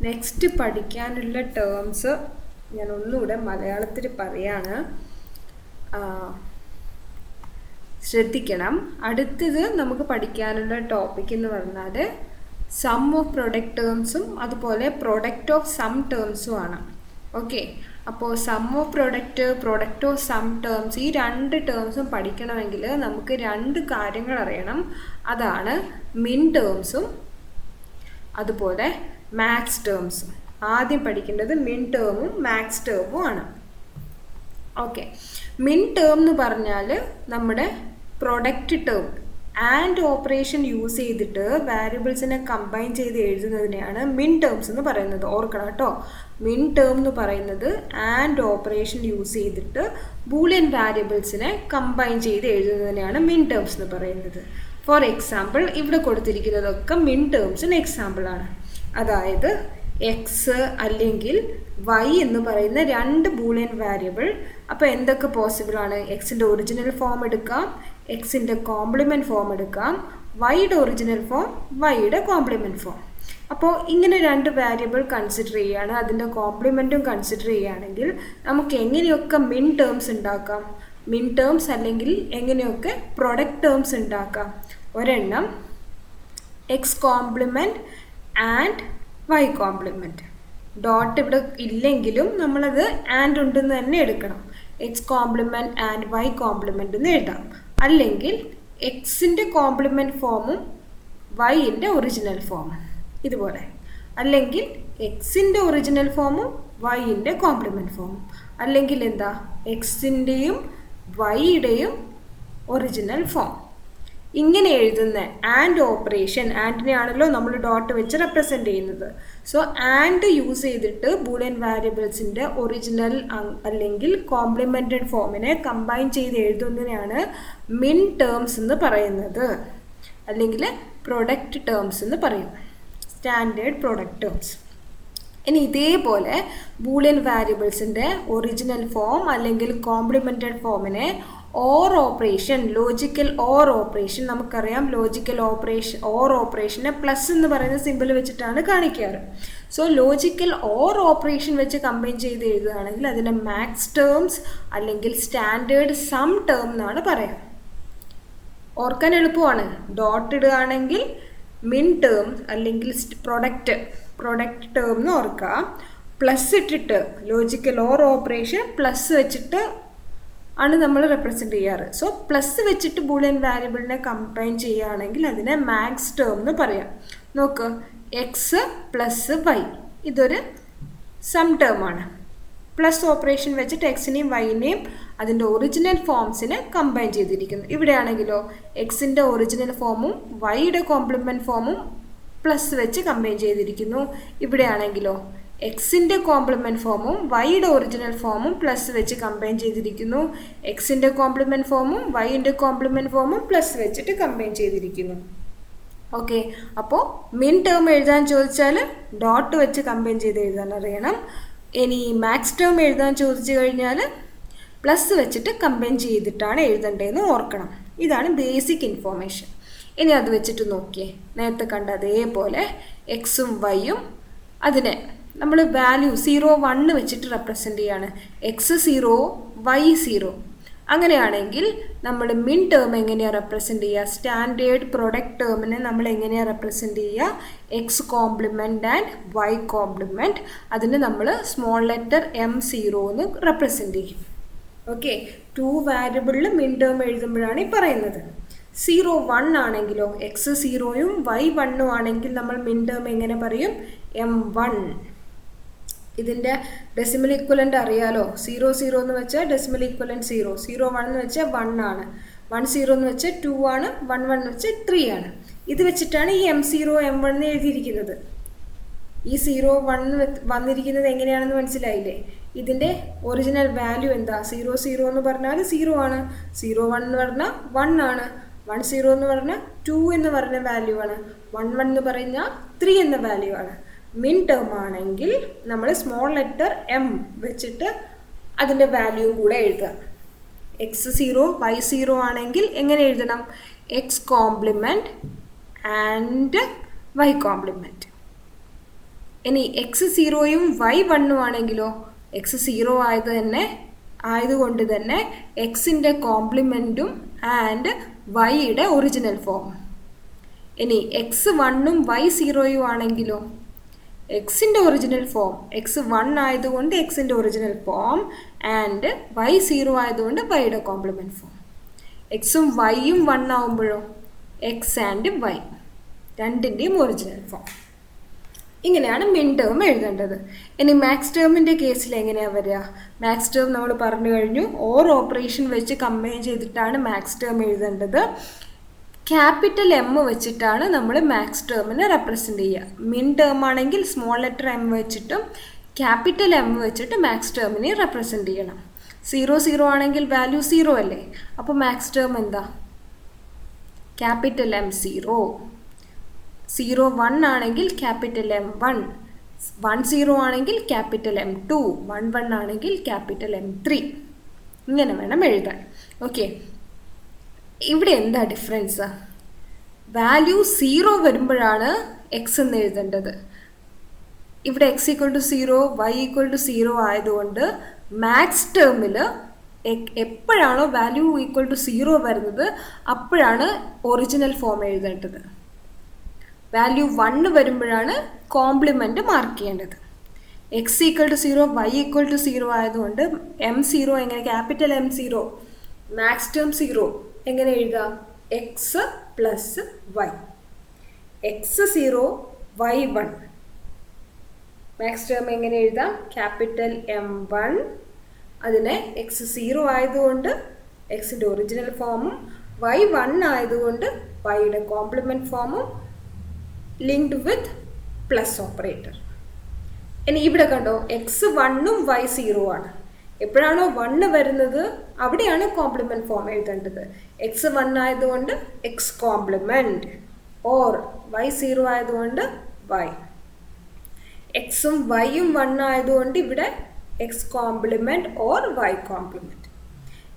Next പഠിക്കാനുള്ള terms ഞാൻ ഒന്നുകൂടെ മലയാളത്തിൽ പറയാണ്, ശ്രദ്ധിക്കണം. അടുത്തത് നമുക്ക് പഠിക്കാനുള്ള ടോപ്പിക് എന്ന് പറഞ്ഞാൽ സം ഓഫ് പ്രൊഡക്റ്റ് ടേംസും അതുപോലെ പ്രൊഡക്റ്റ് ഓഫ് സം ടേംസും ആണ്. ഓക്കെ, അപ്പോൾ sum of product of sum terms, ഈ രണ്ട് ടേംസും പഠിക്കണമെങ്കിൽ നമുക്ക് രണ്ട് കാര്യങ്ങൾ അറിയണം. അതാണ് മിൻ ടേംസും അതുപോലെ മാക്സ് ടേംസും. ആദ്യം പഠിക്കേണ്ടത് മിൻ ടേമും മാക്സ് ടേമും ആണ്. ഓക്കെ, മിൻ ടേം എന്ന് പറഞ്ഞാൽ നമ്മുടെ product term and operation use ചെയ്തിട്ട് വാരിയബിൾസിനെ കമ്പൈൻ ചെയ്ത് എഴുതുന്നതിനെയാണ് മിൻ ടേംസ് എന്ന് പറയുന്നത്. ഓർക്കണം കേട്ടോ, മിൻ ടേം എന്ന് പറയുന്നത് ആൻഡ് ഓപ്പറേഷൻ യൂസ് ചെയ്തിട്ട് ബൂളിയൻ വാരിയബിൾസിനെ കമ്പൈൻ ചെയ്ത് എഴുതുന്നതിനെയാണ് മിൻ ടേംസ് എന്ന് പറയുന്നത്. ഫോർ എക്സാമ്പിൾ, ഇവിടെ കൊടുത്തിരിക്കുന്നതൊക്കെ മിൻ ടേംസിന് എക്സാമ്പിളാണ്. അതായത് എക്സ് അല്ലെങ്കിൽ വൈ എന്ന് പറയുന്ന രണ്ട് ബൂളിയൻ വാരിയബിൾ. അപ്പോൾ എന്തൊക്കെ പോസിബിളാണ്? എക്സിൻ്റെ ഒറിജിനൽ ഫോം എടുക്കാം, എക്സിൻ്റെ കോംപ്ലിമെൻറ്റ് ഫോം എടുക്കാം, വൈയുടെ ഒറിജിനൽ ഫോം, വൈയുടെ കോംപ്ലിമെൻറ്റ് ഫോം. അപ്പോൾ ഇങ്ങനെ രണ്ട് വാരിയബിൾ കൺസിഡർ ചെയ്യുകയാണ്, അതിൻ്റെ കോംപ്ലിമെൻറ്റും കൺസിഡർ ചെയ്യുകയാണെങ്കിൽ നമുക്ക് എങ്ങനെയൊക്കെ മിൻ ടേംസ് ഉണ്ടാക്കാം, മിൻ ടേംസ് അല്ലെങ്കിൽ എങ്ങനെയൊക്കെ പ്രൊഡക്റ്റ് ടേംസ് ഉണ്ടാക്കാം. ഒരെണ്ണം x complement and y complement. Dot ഇവിടെ ഇല്ലെങ്കിലും നമ്മളത് ആൻഡ് ഉണ്ടെന്ന് തന്നെ എടുക്കണം. X complement and y complement എന്ന് എഴുതാം. അല്ലെങ്കിൽ എക്സിൻ്റെ കോംപ്ലിമെൻറ്റ് ഫോമും വൈൻ്റെ ഒറിജിനൽ ഫോമും ഇതുപോലെ. അല്ലെങ്കിൽ എക്സിൻ്റെ ഒറിജിനൽ ഫോമും വൈൻ്റെ കോംപ്ലിമെൻറ്റ് ഫോമും. അല്ലെങ്കിൽ എന്താ, എക്സിൻ്റെയും വൈയുടെയും ഒറിജിനൽ ഫോം. ഇങ്ങനെ എഴുതുന്ന ആൻഡ് ഓപ്പറേഷൻ, ആൻഡിനെയാണല്ലോ നമ്മൾ ഡോട്ട് വെച്ച് റെപ്രസെൻ്റ് ചെയ്യുന്നത്. സോ ആൻഡ് യൂസ് ചെയ്തിട്ട് ബൂളിയൻ വാരിയബിൾസിൻ്റെ ഒറിജിനൽ അല്ലെങ്കിൽ കോംപ്ലിമെൻറ്റഡ് ഫോമിനെ കമ്പൈൻ ചെയ്ത് എഴുതുന്നതിനാണ് മിൻ ടേംസ് എന്ന് പറയുന്നത്, അല്ലെങ്കിൽ പ്രൊഡക്റ്റ് ടേംസ് എന്ന് പറയും, സ്റ്റാൻഡേർഡ് പ്രൊഡക്റ്റ് ടേംസ്. ഇനി ഇതേപോലെ ബൂളിയൻ വാരിയബിൾസിൻ്റെ ഒറിജിനൽ ഫോം അല്ലെങ്കിൽ കോംപ്ലിമെൻറ്റഡ് ഫോമിനെ or operation, logical or operation, നമുക്കറിയാം ലോജിക്കൽ ഓപ്പറേഷൻ, ഓർ ഓപ്പറേഷനെ പ്ലസ് എന്ന് പറയുന്ന സിമ്പിൾ വെച്ചിട്ടാണ് കാണിക്കാറ്. സോ ലോജിക്കൽ ഓർ ഓപ്പറേഷൻ വെച്ച് കമ്പൈൻ ചെയ്ത് എഴുതുകയാണെങ്കിൽ അതിനെ മാക്സ് ടേംസ് അല്ലെങ്കിൽ സ്റ്റാൻഡേർഡ് സം ടേം എന്നാണ് പറയാം. ഓർക്കാൻ എളുപ്പമാണ്. ഡോട്ട് ഇടുകയാണെങ്കിൽ മിൻ ടേം അല്ലെങ്കിൽ പ്രൊഡക്റ്റ് ടേം എന്ന് ഓർക്കുക. പ്ലസ് ഇട്ടിട്ട് ലോജിക്കൽ ഓർ ഓപ്പറേഷൻ പ്ലസ് വെച്ചിട്ട് ആണ് നമ്മൾ റെപ്രസെൻ്റ് ചെയ്യാറ്. സോ പ്ലസ് വെച്ചിട്ട് ബൂളിയൻ വാരിയബിളിനെ കമ്പൈൻ ചെയ്യുകയാണെങ്കിൽ അതിനെ മാക്സ് ടേം എന്ന് പറയാം. നോക്ക്, എക്സ് പ്ലസ് വൈ ഇതൊരു സം ടേം ആണ്. പ്ലസ് ഓപ്പറേഷൻ വെച്ചിട്ട് എക്സിനെയും വൈനെയും അതിൻ്റെ ഒറിജിനൽ ഫോംസിനെ കമ്പൈൻ ചെയ്തിരിക്കുന്നു. ഇവിടെയാണെങ്കിലോ എക്സിൻ്റെ ഒറിജിനൽ ഫോമും വൈയുടെ കോംപ്ലിമെൻറ്റ് ഫോമും പ്ലസ് വെച്ച് കമ്പൈൻ ചെയ്തിരിക്കുന്നു. ഇവിടെയാണെങ്കിലോ എക്സിൻ്റെ കോംപ്ലിമെൻറ്റ് ഫോമും വൈയുടെ ഒറിജിനൽ ഫോമും പ്ലസ് വെച്ച് കമ്പൈൻ ചെയ്തിരിക്കുന്നു. എക്സിൻ്റെ കോംപ്ലിമെൻറ്റ് ഫോമും വൈൻ്റെ കോംപ്ലിമെൻറ്റ് ഫോമും പ്ലസ് വെച്ചിട്ട് കമ്പൈൻ ചെയ്തിരിക്കുന്നു. ഓക്കെ, അപ്പോൾ മിൻ ടേം എഴുതാൻ ചോദിച്ചാൽ ഡോട്ട് വെച്ച് കമ്പൈൻ ചെയ്ത് എഴുതാൻ അറിയണം. ഇനി മാക്സ് ടേം എഴുതാൻ ചോദിച്ചു കഴിഞ്ഞാൽ പ്ലസ് വെച്ചിട്ട് കമ്പൈൻ ചെയ്തിട്ടാണ് എഴുതേണ്ടതെന്ന് ഓർക്കണം. ഇതാണ് ബേസിക് ഇൻഫോർമേഷൻ. ഇനി അത് വെച്ചിട്ട് നോക്കിയേ, നേരത്തെ കണ്ട അതേപോലെ എക്സും വൈയും അതിനെ നമ്മൾ വാല്യൂ 0, 1 വെച്ചിട്ട് റെപ്രസെൻ്റ് ചെയ്യാണ്. X 0 y 0. അങ്ങനെയാണെങ്കിൽ നമ്മൾ മിൻ ടേം എങ്ങനെയാണ് റെപ്രസെൻ്റ് ചെയ്യുക? സ്റ്റാൻഡേർഡ് പ്രൊഡക്റ്റ് ടേമിനെ നമ്മൾ എങ്ങനെയാണ് റെപ്രസെൻ്റ് ചെയ്യുക? X complement and y complement. അതിന് നമ്മൾ സ്മോൾ ലെറ്റർ M0 എന്ന് റെപ്രസെൻ്റ് ചെയ്യും. ഓക്കെ, 2 വാരിയബിളിൽ മിൻ ടേം എഴുതുമ്പോഴാണ് ഈ പറയുന്നത്. 0, 1 ആണെങ്കിലോ എക്സ് 0യും വൈ 1ഉം ആണെങ്കിൽ നമ്മൾ മിൻ ടേം എങ്ങനെ പറയും? M1. ഇതിൻ്റെ ഡെസിമൽ ഇക്വലൻ്റ് അറിയാലോ. 0, 0 എന്ന് വെച്ചാൽ ഡെസിമൽ ഇക്വലൻ്റ് 0, 0, 1 എന്ന് വെച്ചാൽ 1 ആണ്, 1, 0 എന്ന് വെച്ചാൽ 2 ആണ്, 1, 1 എന്ന് വെച്ചാൽ 3 ആണ്. ഇത് വെച്ചിട്ടാണ് ഈ M0, M1 എന്ന് എഴുതിയിരിക്കുന്നത്. ഈ 0, 1 വന്നിരിക്കുന്നത് എങ്ങനെയാണെന്ന് മനസ്സിലായില്ലേ? ഇതിൻ്റെ ഒറിജിനൽ വാല്യൂ എന്താ? 0, 0 എന്ന് പറഞ്ഞാൽ 0 ആണ്, 0, 1 എന്ന് പറഞ്ഞാൽ 1 ആണ്, 1, 0 എന്ന് പറഞ്ഞാൽ 2 എന്ന് പറഞ്ഞ വാല്യൂ ആണ്, 1, 1 എന്ന് പറഞ്ഞാൽ 3 എന്ന വാല്യൂ ആണ്. മിൻ ടേം ആണെങ്കിൽ നമ്മൾ സ്മോൾ ലെറ്റർ M വെച്ചിട്ട് അതിൻ്റെ വാല്യൂവും കൂടെ എഴുതുക. എക്സ് 0 വൈ 0 ആണെങ്കിൽ എങ്ങനെ എഴുതണം? X complement and y complement. ഇനി എക്സ് 0യും വൈ 1ഉം ആണെങ്കിലോ എക്സ് 0 ആയതുകൊണ്ട് തന്നെ എക്സിൻ്റെ കോംപ്ലിമെൻറ്റും ആൻഡ് വൈയുടെ ഒറിജിനൽ ഫോം. ഇനി എക്സ് 1ഉം വൈ 0യും ആണെങ്കിലോ എക്സിൻ്റെ ഒറിജിനൽ ഫോം എക്സ് 1 ആയതുകൊണ്ട് എക്സിൻ്റെ ഒറിജിനൽ ഫോം ആൻഡ് വൈ 0 ആയതുകൊണ്ട് വൈയുടെ കോംപ്ലിമെൻറ്റ് ഫോം. എക്സും വൈയും 1 ആവുമ്പോഴോ എക്സ് ആൻഡ് വൈ രണ്ടിൻ്റെയും ഒറിജിനൽ ഫോം. ഇങ്ങനെയാണ് മിൻ ടേം എഴുതേണ്ടത്. ഇനി മാക്സ് ടേമിൻ്റെ കേസിൽ എങ്ങനെയാണ് വരിക? മാക്സ് ടേം നമ്മൾ പറഞ്ഞു കഴിഞ്ഞു, ഓർ ഓപ്പറേഷൻ വെച്ച് കമ്പൈൻ ചെയ്തിട്ടാണ് മാക്സ് ടേം എഴുതേണ്ടത്. ക്യാപിറ്റൽ എം വെച്ചിട്ടാണ് നമ്മൾ മാക്സ് ടേമിനെ റെപ്രസെൻ്റ് ചെയ്യുക. മിൻ ടേം ആണെങ്കിൽ സ്മോൾ ലെറ്റർ എം വെച്ചിട്ടും ക്യാപിറ്റൽ എം വെച്ചിട്ട് മാക്സ് ടേമിനെ റെപ്രസെൻ്റ് ചെയ്യണം. 0 ആണെങ്കിൽ വാല്യൂ 0 അല്ലേ, അപ്പോൾ മാക്സ് ടേം എന്താ? Capital M0. 01 ആണെങ്കിൽ ക്യാപിറ്റൽ M1, 10 ആണെങ്കിൽ ക്യാപിറ്റൽ M2, 11 ആണെങ്കിൽ ക്യാപിറ്റൽ M3. ഇങ്ങനെ വേണം എഴുതാൻ. ഓക്കെ, ഇവിടെ എന്താ ഡിഫറൻസ്? വാല്യൂ 0 വരുമ്പോഴാണ് എക്സ് എന്ന് എഴുതേണ്ടത്. ഇവിടെ x = 0 y = 0 ആയതുകൊണ്ട് മാക്സ് ടേമിൽ എപ്പോഴാണോ വാല്യൂ =0 വരുന്നത് അപ്പോഴാണ് ഒറിജിനൽ ഫോം എഴുതേണ്ടത്. വാല്യൂ 1 വരുമ്പോഴാണ് കോംപ്ലിമെൻറ്റ് മാർക്ക് ചെയ്യേണ്ടത്. x = 0 y = 0 ആയതുകൊണ്ട് M0 എങ്ങനെ? ക്യാപിറ്റൽ M0 മാക്സ് ടേം 0 എങ്ങനെ എഴുതാം? X plus y. X 0 y 1. Max term എങ്ങനെ എഴുതാം? Capital M1. അതിനെ എക്സ് 0 ആയതുകൊണ്ട് എക്സിൻ്റെ ഒറിജിനൽ ഫോമും y 1 ആയതുകൊണ്ട് വൈയുടെ കോംപ്ലിമെൻറ്റ് ഫോമും ലിങ്ക്ഡ് വിത്ത് പ്ലസ് ഓപ്പറേറ്റർ. ഇനി ഇവിടെ കണ്ടോ, എക്സ് 1ഉം y 0 ആണ്. എപ്പോഴാണോ 1 വരുന്നത് അവിടെയാണ് കോംപ്ലിമെൻറ്റ് ഫോം എഴുതേണ്ടത്. എക്സ് 1 ആയതുകൊണ്ട് എക്സ് കോംപ്ലിമെൻറ്റ് ഓർ y 0 ആയതുകൊണ്ട് y. എക്സും വൈയും 1 ആയതുകൊണ്ട് ഇവിടെ X compliment or y compliment.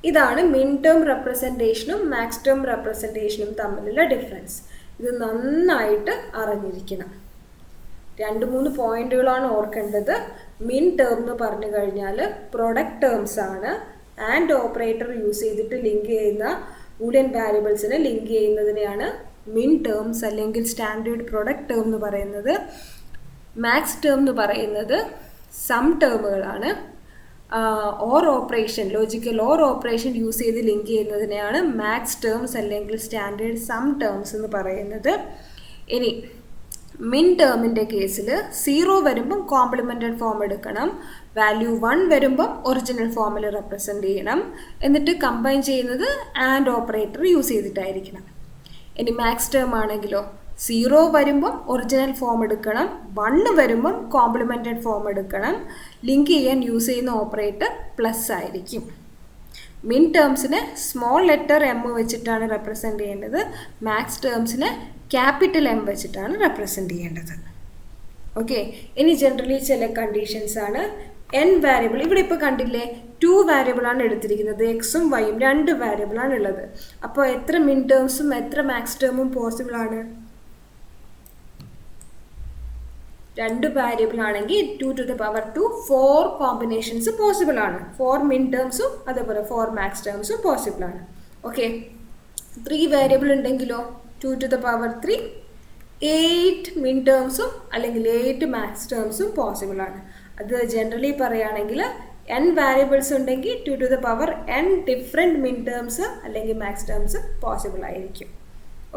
ഇതാണ് മിൻ ടേം റെപ്രസെൻറ്റേഷനും മാക്സ് ടേം റെപ്രസെൻറ്റേഷനും തമ്മിലുള്ള ഡിഫറൻസ്. ഇത് നന്നായിട്ട് അറിഞ്ഞിരിക്കണം. 2-3 പോയിന്റുകളാണ് ഓർക്കേണ്ടത്. മിൻ ടേം എന്ന് പറഞ്ഞു കഴിഞ്ഞാൽ പ്രൊഡക്റ്റ് ടേംസ് ആണ്. ആൻഡ് ഓപ്പറേറ്റർ യൂസ് ചെയ്തിട്ട് ലിങ്ക് ചെയ്യുന്ന ബൂളിയൻ വാരിയബിൾസിനെ ലിങ്ക് ചെയ്യുന്നതിനെയാണ് മിൻ ടേംസ് അല്ലെങ്കിൽ സ്റ്റാൻഡേർഡ് പ്രൊഡക്റ്റ് ടേം എന്ന് പറയുന്നത്. മാക്സ് ടേം എന്ന് പറയുന്നത് സം ടേമുകളാണ്. Or operation, logical or operation use ചെയ്ത് ലിങ്ക് ചെയ്യുന്നതിനെയാണ് മാക്സ് ടേംസ് അല്ലെങ്കിൽ സ്റ്റാൻഡേർഡ് സം ടേംസ് എന്ന് പറയുന്നത്. ഇനി മിൻ ടേമിൻ്റെ കേസിൽ 0 വരുമ്പം കോംപ്ലിമെൻറ്റഡ് ഫോം എടുക്കണം, വാല്യൂ 1 വരുമ്പം ഒറിജിനൽ ഫോമിൽ റെപ്രസെൻ്റ് ചെയ്യണം, എന്നിട്ട് കമ്പൈൻ ചെയ്യുന്നത് ആൻഡ് ഓപ്പറേറ്റർ യൂസ് ചെയ്തിട്ടായിരിക്കണം. ഇനി മാക്സ് ടേം ആണെങ്കിലോ 0 വരുമ്പം ഒറിജിനൽ ഫോം എടുക്കണം, 1 വരുമ്പം കോംപ്ലിമെൻറ്റഡ് ഫോം എടുക്കണം, ലിങ്ക് ചെയ്യാൻ യൂസ് ചെയ്യുന്ന ഓപ്പറേറ്റർ പ്ലസ് ആയിരിക്കും. മിൻ ടേംസിനെ സ്മോൾ ലെറ്റർ എം വെച്ചിട്ടാണ് റെപ്രസെൻ്റ് ചെയ്യേണ്ടത്, മാക്സ് ടേംസിനെ ക്യാപിറ്റൽ എം വെച്ചിട്ടാണ് റെപ്രസെൻ്റ് ചെയ്യേണ്ടത്. ഓക്കെ, ഇനി ജനറലി ചില കണ്ടീഷൻസ് ആണ്. n വാരിയബിൾ, ഇവിടെ ഇപ്പോൾ കണ്ടില്ലേ 2 വാരിയബിളാണ് എടുത്തിരിക്കുന്നത്, എക്സും വൈയും 2 വാരിയബിളാണ് ഉള്ളത്. അപ്പോൾ എത്ര മിൻ ടേംസും എത്ര മാക്സ് ടേമും പോസിബിൾ ആണ്? 2 വാരിയബിൾ ആണെങ്കിൽ 2⁻², 4 കോമ്പിനേഷൻസ് പോസിബിൾ ആണ്. 4 മിൻ ടേംസും അതേപോലെ 4 മാക്സ് ടേംസും പോസിബിൾ ആണ്. ഓക്കെ, 3 വാരിയബിൾ ഉണ്ടെങ്കിലോ 2⁻3, 8 മിൻ ടേംസും അല്ലെങ്കിൽ 8 മാക്സ് ടേംസും പോസിബിൾ ആണ്. അത് ജനറലി പറയുകയാണെങ്കിൽ n വാരിയബിൾസ് ഉണ്ടെങ്കിൽ 2n ഡിഫറെൻറ്റ് മിൻ ടേംസ് അല്ലെങ്കിൽ മാക്സ് ടേംസ് പോസിബിൾ ആയിരിക്കും.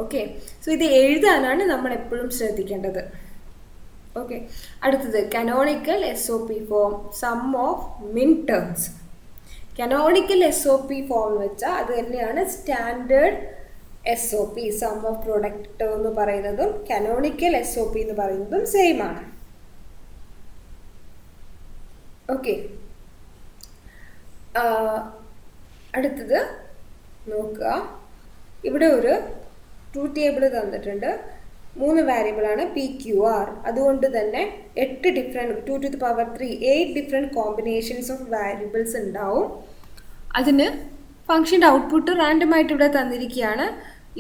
ഓക്കെ, സോ ഇത് എഴുതാനാണ് നമ്മൾ എപ്പോഴും ശ്രദ്ധിക്കേണ്ടത്. ഓക്കെ, അടുത്തത് canonical SOP form sum of min terms. Canonical SOP form എന്ന് വെച്ചാൽ അത് തന്നെയാണ് standard SOP sum of product term എന്ന് പറയുന്നതും കനോണിക്കൽ SOP എന്ന് പറയുന്നതും സെയിം ആണ്. ഓക്കെ, അടുത്തത് നോക്കുക. ഇവിടെ ഒരു ട്രൂത്ത് ടേബിൾ തന്നിട്ടുണ്ട്. 3 വാരിയബിളാണ് PQR. അതുകൊണ്ട് തന്നെ 8 different 2⁻3 8 different combinations of variables ഉണ്ടാവും. അതിന് ഫംഗ്ഷൻ്റെ ഔട്ട്പുട്ട് റാൻഡമായിട്ട് ഇവിടെ തന്നിരിക്കുകയാണ്.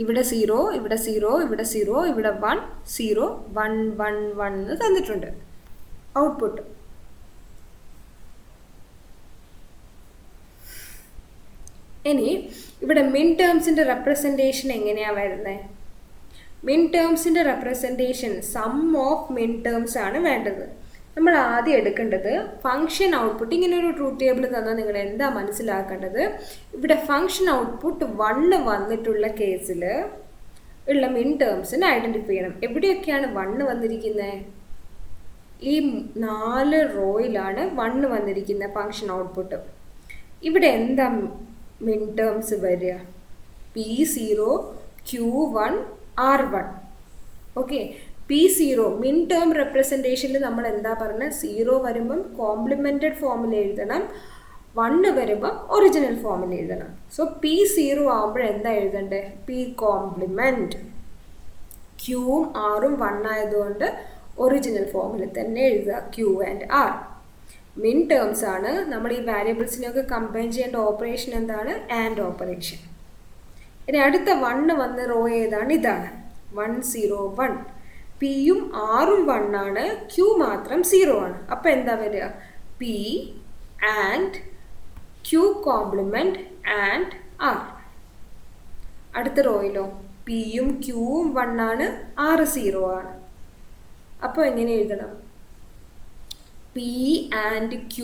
ഇവിടെ 0, ഇവിടെ 0, ഇവിടെ 0, ഇവിടെ 1, 0, 1, 1, 1 എന്ന് തന്നിട്ടുണ്ട്. ഔട്ട്പുട്ട്. ഇനി ഇവിടെ മിൻ ടേംസിൻ്റെ റെപ്രസെൻറ്റേഷൻ എങ്ങനെയാണ് വരുന്നത്? മിൻ ടേംസിൻ്റെ representation some of min terms ആണ് വേണ്ടത്. നമ്മൾ ആദ്യം എടുക്കേണ്ടത് ഫംഗ്ഷൻ ഔട്ട്പുട്ട്. ഇങ്ങനെ ഒരു ട്രൂത്ത് ടേബിൾ തന്നാൽ നിങ്ങൾ എന്താ മനസ്സിലാക്കേണ്ടത്? ഇവിടെ ഫംഗ്ഷൻ ഔട്ട്പുട്ട് 1 വന്നിട്ടുള്ള കേസിൽ ഉള്ള മിൻ ടേംസിനെ ഐഡൻറ്റിഫൈ ചെയ്യണം. എവിടെയൊക്കെയാണ് 1 വന്നിരിക്കുന്നത്? ഈ 4 റോയിലാണ് 1 വന്നിരിക്കുന്നത് ഫംഗ്ഷൻ ഔട്ട്പുട്ട്. ഇവിടെ എന്താ മിൻ ടേംസ് വരിക? P0, Q1, R1. Okay, P0 മിൻ ടേം റെപ്രസെൻറ്റേഷനിൽ നമ്മൾ എന്താ പറഞ്ഞത്? 0 വരുമ്പം കോംപ്ലിമെൻറ്റഡ് ഫോമിൽ എഴുതണം, 1 വരുമ്പം ഒറിജിനൽ ഫോമിൽ എഴുതണം. സോ P0 ആകുമ്പോൾ എന്താ എഴുതണ്ടേ? P compliment. Qവും Rഉം 1 ആയതുകൊണ്ട് ഒറിജിനൽ ഫോമിൽ തന്നെ എഴുതുക, Q ആൻഡ് R. മിൻ ടേംസ് ആണ്. നമ്മൾ ഈ വാരിയബിൾസിനെയൊക്കെ കമ്പൈൻ ചെയ്യേണ്ട ഓപ്പറേഷൻ എന്താണ്? And operation. ഇനി അടുത്ത 1 വന്ന റോ ഏതാണ്? ഇതാണ് 1 0 1. Pയും Rഉം 1 ആണ്, Q മാത്രം 0 ആണ്. അപ്പോൾ എന്താ വരിക? P and Q compliment and R. അടുത്ത റോയിലോ Pയും Qവും 1 ആണ്, R 0 ആണ്. അപ്പോൾ എങ്ങനെ എഴുതണം? P and Q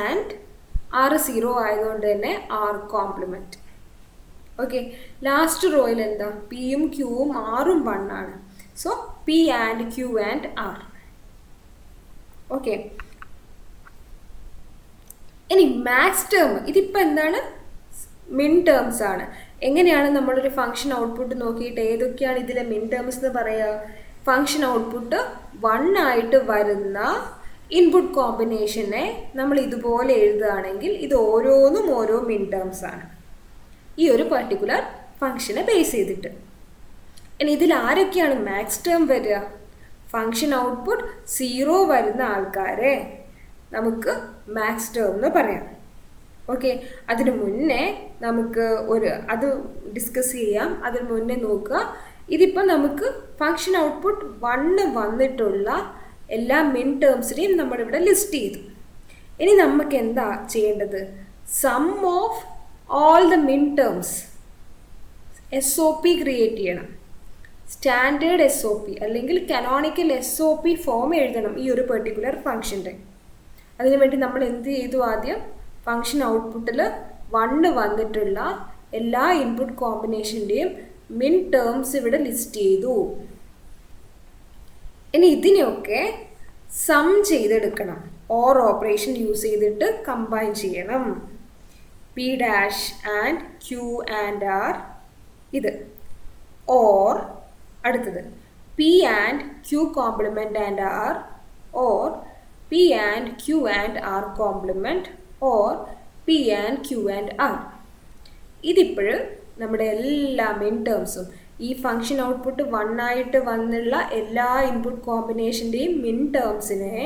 and R 0 ആയതുകൊണ്ട് തന്നെ R കോംപ്ലിമെൻറ്റ്. ഓക്കെ, ലാസ്റ്റ് റോയിൽ എന്താ? Pയും Qവും Rഉം 1 ആണ്. So P and Q and R. Okay, ഇനി മാക്സ് ടേം. ഇതിപ്പോൾ എന്താണ്? മിൻ ടേംസ് ആണ്. എങ്ങനെയാണ് നമ്മളൊരു ഫംഗ്ഷൻ ഔട്ട്പുട്ട് നോക്കിയിട്ട് ഏതൊക്കെയാണ് ഇതിലെ മിൻ ടേംസ് എന്ന് പറയുക? ഫംഗ്ഷൻ ഔട്ട്പുട്ട് 1 ആയിട്ട് വരുന്ന ഇൻപുട്ട് കോമ്പിനേഷനെ നമ്മൾ ഇതുപോലെ എഴുതുകയാണെങ്കിൽ ഇത് ഓരോന്നും ഓരോ മിൻ ടേംസ് ആണ്, ഈ ഒരു പർട്ടിക്കുലർ ഫംഗ്ഷനെ ബേസ് ചെയ്തിട്ട്. ഇനി ഇതിൽ ആരൊക്കെയാണ് മാക്സ് ടേം വരിക? ഫംഗ്ഷൻ ഔട്ട്പുട്ട് 0 വരുന്ന ആൾക്കാരെ നമുക്ക് മാക്സ് ടേം എന്ന് പറയാം. ഓക്കെ, അതിന് മുന്നേ നമുക്ക് അത് ഡിസ്കസ് ചെയ്യാം. അതിന് മുന്നേ നോക്കുക, ഇതിപ്പോൾ നമുക്ക് ഫംഗ്ഷൻ ഔട്ട്പുട്ട് 1 വന്നിട്ടുള്ള എല്ലാ മിൻ ടേംസിനെയും നമ്മളിവിടെ ലിസ്റ്റ് ചെയ്തു. ഇനി നമുക്ക് എന്താ ചെയ്യേണ്ടത്? സം ഓഫ് ഓൾ ദ മിൻ ടേംസ് SOP ക്രിയേറ്റ് ചെയ്യണം. സ്റ്റാൻഡേർഡ് SOP അല്ലെങ്കിൽ കനോണിക്കൽ SOP ഫോം എഴുതണം ഈ ഒരു പെർട്ടിക്കുലർ ഫംഗ്ഷൻ്റെ. അതിനുവേണ്ടി നമ്മൾ എന്ത് ചെയ്തു? ആദ്യം ഫംഗ്ഷൻ ഔട്ട്പുട്ടിൽ 1 വന്നിട്ടുള്ള എല്ലാ ഇൻപുട്ട് കോമ്പിനേഷൻ്റെയും മിൻ ടേംസ് ഇവിടെ ലിസ്റ്റ് ചെയ്തു. ഇനി ഇതിനെയൊക്കെ സം ചെയ്തെടുക്കണം. ഓർ ഓപ്പറേഷൻ യൂസ് ചെയ്തിട്ട് കമ്പൈൻ ചെയ്യണം. P dash and Q and R ഇത്. ഓർ അടുത്തത് P and Q compliment and R, or P and Q and R compliment, or P and Q and R. ഇതിപ്പോഴും നമ്മുടെ എല്ലാ മിൻ ടേംസും ഈ function output 1 ആയിട്ട് വന്നുള്ള എല്ലാ ഇൻപുട്ട് കോമ്പിനേഷൻ്റെയും മിൻ ടേംസിനെ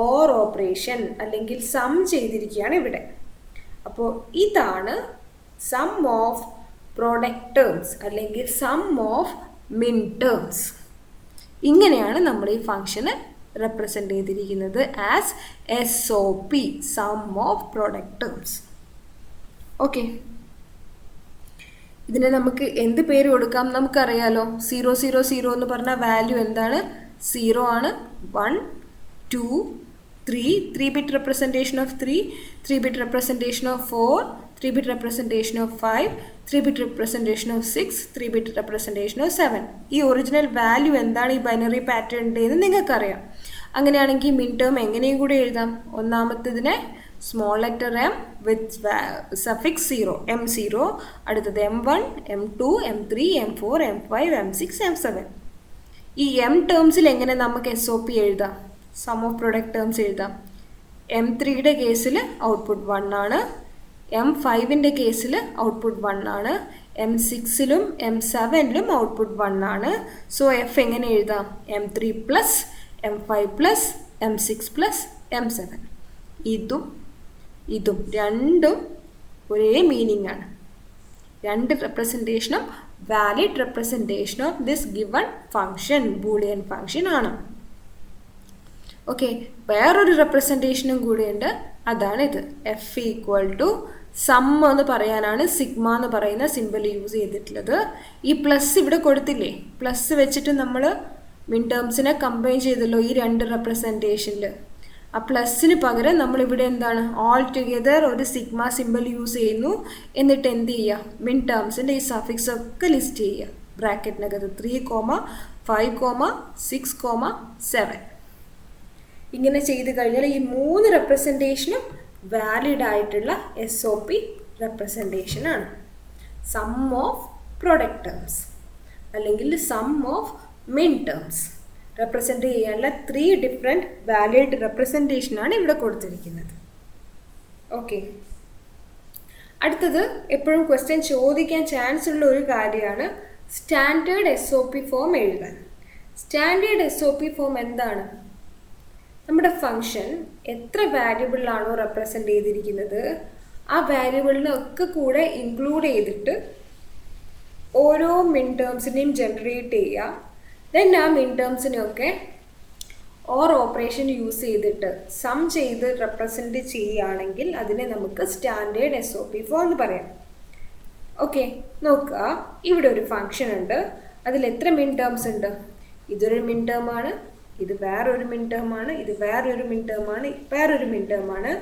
ഓർ ഓപ്പറേഷൻ അല്ലെങ്കിൽ സം ചെയ്തിരിക്കുകയാണ് ഇവിടെ. അപ്പോൾ ഇതാണ് സം ഓഫ് പ്രോഡക്റ്റ് ടേംസ് അല്ലെങ്കിൽ സം ഓഫ് മിൻ ടേംസ്. ഇങ്ങനെയാണ് നമ്മൾ ഈ ഫംഗ്ഷന് റെപ്രസെൻ്റ് ചെയ്തിരിക്കുന്നത് as SOP, sum of product terms. Okay, ഇതിനെ നമുക്ക് എന്ത് പേര് കൊടുക്കാം? നമുക്കറിയാലോ, 0 0 0 എന്ന് പറഞ്ഞ വാല്യൂ എന്താണ്? 0 ആണ്. 1 2 3 bit representation of 3, 3 bit representation of 4, 3 bit representation of 5, 3 bit representation of 6, 3 bit representation of 7. ഈ ഒറിജിനൽ വാല്യൂ എന്താണ് ഈ ബൈനറി പാറ്റേണിൻ്റെ എന്ന് നിങ്ങൾക്കറിയാം. അങ്ങനെയാണെങ്കിൽ മിൻ ടേം എങ്ങനെയും കൂടി എഴുതാം. ഒന്നാമത്തതിനെ സ്മോൾ ലെറ്റർ m വിത്ത് സഫിക്സ് 0, M0. അടുത്തത് M1, M2, M3, M4, M5, M6, M7. ഈ M ടേംസിൽ എങ്ങനെ നമുക്ക് SOP എഴുതാം? സം ഓഫ് പ്രൊഡക്റ്റ് ടേംസ് എഴുതാം. M3യുടെ കേസിൽ ഔട്ട്പുട്ട് 1 ആണ്, M5ൻ്റെ കേസിൽ ഔട്ട്പുട്ട് 1 ആണ്, M6ലും M7ലും ഔട്ട്പുട്ട് 1 ആണ്. സോ F എങ്ങനെ എഴുതാം? M3 plus M5 plus M6 plus M7. ഇതും രണ്ടും ഒരേ മീനിങ് ആണ്. രണ്ട് റെപ്രസെൻറ്റേഷനും valid representation of this given function Boolean function ആണ്. ഓക്കെ, വേറൊരു റെപ്രസെൻറ്റേഷനും കൂടിയുണ്ട്, അതാണിത്. എഫ് ഈക്വൽ ടു സം എന്ന് പറയാനാണ് സിഗ്മ എന്ന് പറയുന്ന സിമ്പിൾ യൂസ് ചെയ്തിട്ടുള്ളത്. ഈ പ്ലസ് ഇവിടെ കൊടുത്തില്ലേ, പ്ലസ് വെച്ചിട്ട് നമ്മൾ മിൻ ടേംസിനെ കമ്പൈൻ ചെയ്തല്ലോ ഈ രണ്ട് റെപ്രസെൻറ്റേഷനിൽ. ആ പ്ലസ്സിന് പകരം നമ്മളിവിടെ എന്താണ് ഓൾ ടുഗെദർ ഒരു സിഗ്മ സിമ്പിൾ യൂസ് ചെയ്യുന്നു. എന്നിട്ട് എന്ത് ചെയ്യുക, മിൻ ടേംസിൻ്റെ ഈ സഫിക്സ് ഒക്കെ ലിസ്റ്റ് ചെയ്യുക ബ്രാക്കറ്റിനകത്ത് 3, 5, 6, 7. ഇങ്ങനെ ചെയ്ത് കഴിഞ്ഞാൽ ഈ 3 റെപ്രസെൻറ്റേഷനും വാലിഡ് ആയിട്ടുള്ള SOP റെപ്രസെൻറ്റേഷനാണ്. സം ഓഫ് പ്രൊഡക്റ്റ് ടേംസ് അല്ലെങ്കിൽ sum of min terms represent ചെയ്യാനുള്ള 3 ഡിഫറെൻറ്റ് വാലിഡ് റെപ്രസെൻറ്റേഷനാണ് ഇവിടെ കൊടുത്തിരിക്കുന്നത്. ഓക്കെ, അടുത്തത് എപ്പോഴും ക്വസ്റ്റ്യൻ ചോദിക്കാൻ ചാൻസ് ഉള്ള ഒരു കാര്യമാണ് സ്റ്റാൻഡേർഡ് SOP ഫോം എഴുതാൻ. സ്റ്റാൻഡേർഡ് SOP ഫോം എന്താണ്? നമ്മുടെ ഫംഗ്ഷൻ എത്ര വാരിയബിളിലാണോ റെപ്രസെൻ്റ് ചെയ്തിരിക്കുന്നത് ആ വാരിയബിളിനൊക്കെ കൂടെ ഇൻക്ലൂഡ് ചെയ്തിട്ട് ഓരോ മിൻ ടേംസിനെയും ജനറേറ്റ് ചെയ്യുക. ദെൻ ആ മിൻ ടേംസിനെയൊക്കെ ഓർ ഓപ്പറേഷൻ യൂസ് ചെയ്തിട്ട് സം ചെയ്ത് റെപ്രസെൻറ്റ് ചെയ്യുകയാണെങ്കിൽ അതിനെ നമുക്ക് സ്റ്റാൻഡേർഡ് SOP ഫോം എന്ന് പറയാം. ഓക്കെ, നോക്കുക, ഇവിടെ ഒരു ഫംഗ്ഷൻ ഉണ്ട്, അതിൽ എത്ര മിൻ ടേംസ് ഉണ്ട്? ഇതൊരു മിൻ ടേമാണ്, ഇത് വേറൊരു മിൻ ടേമാണ്, ഇത് വേറൊരു മിൻ ടേമാണ്, വേറൊരു മിൻ ടേമാണ്.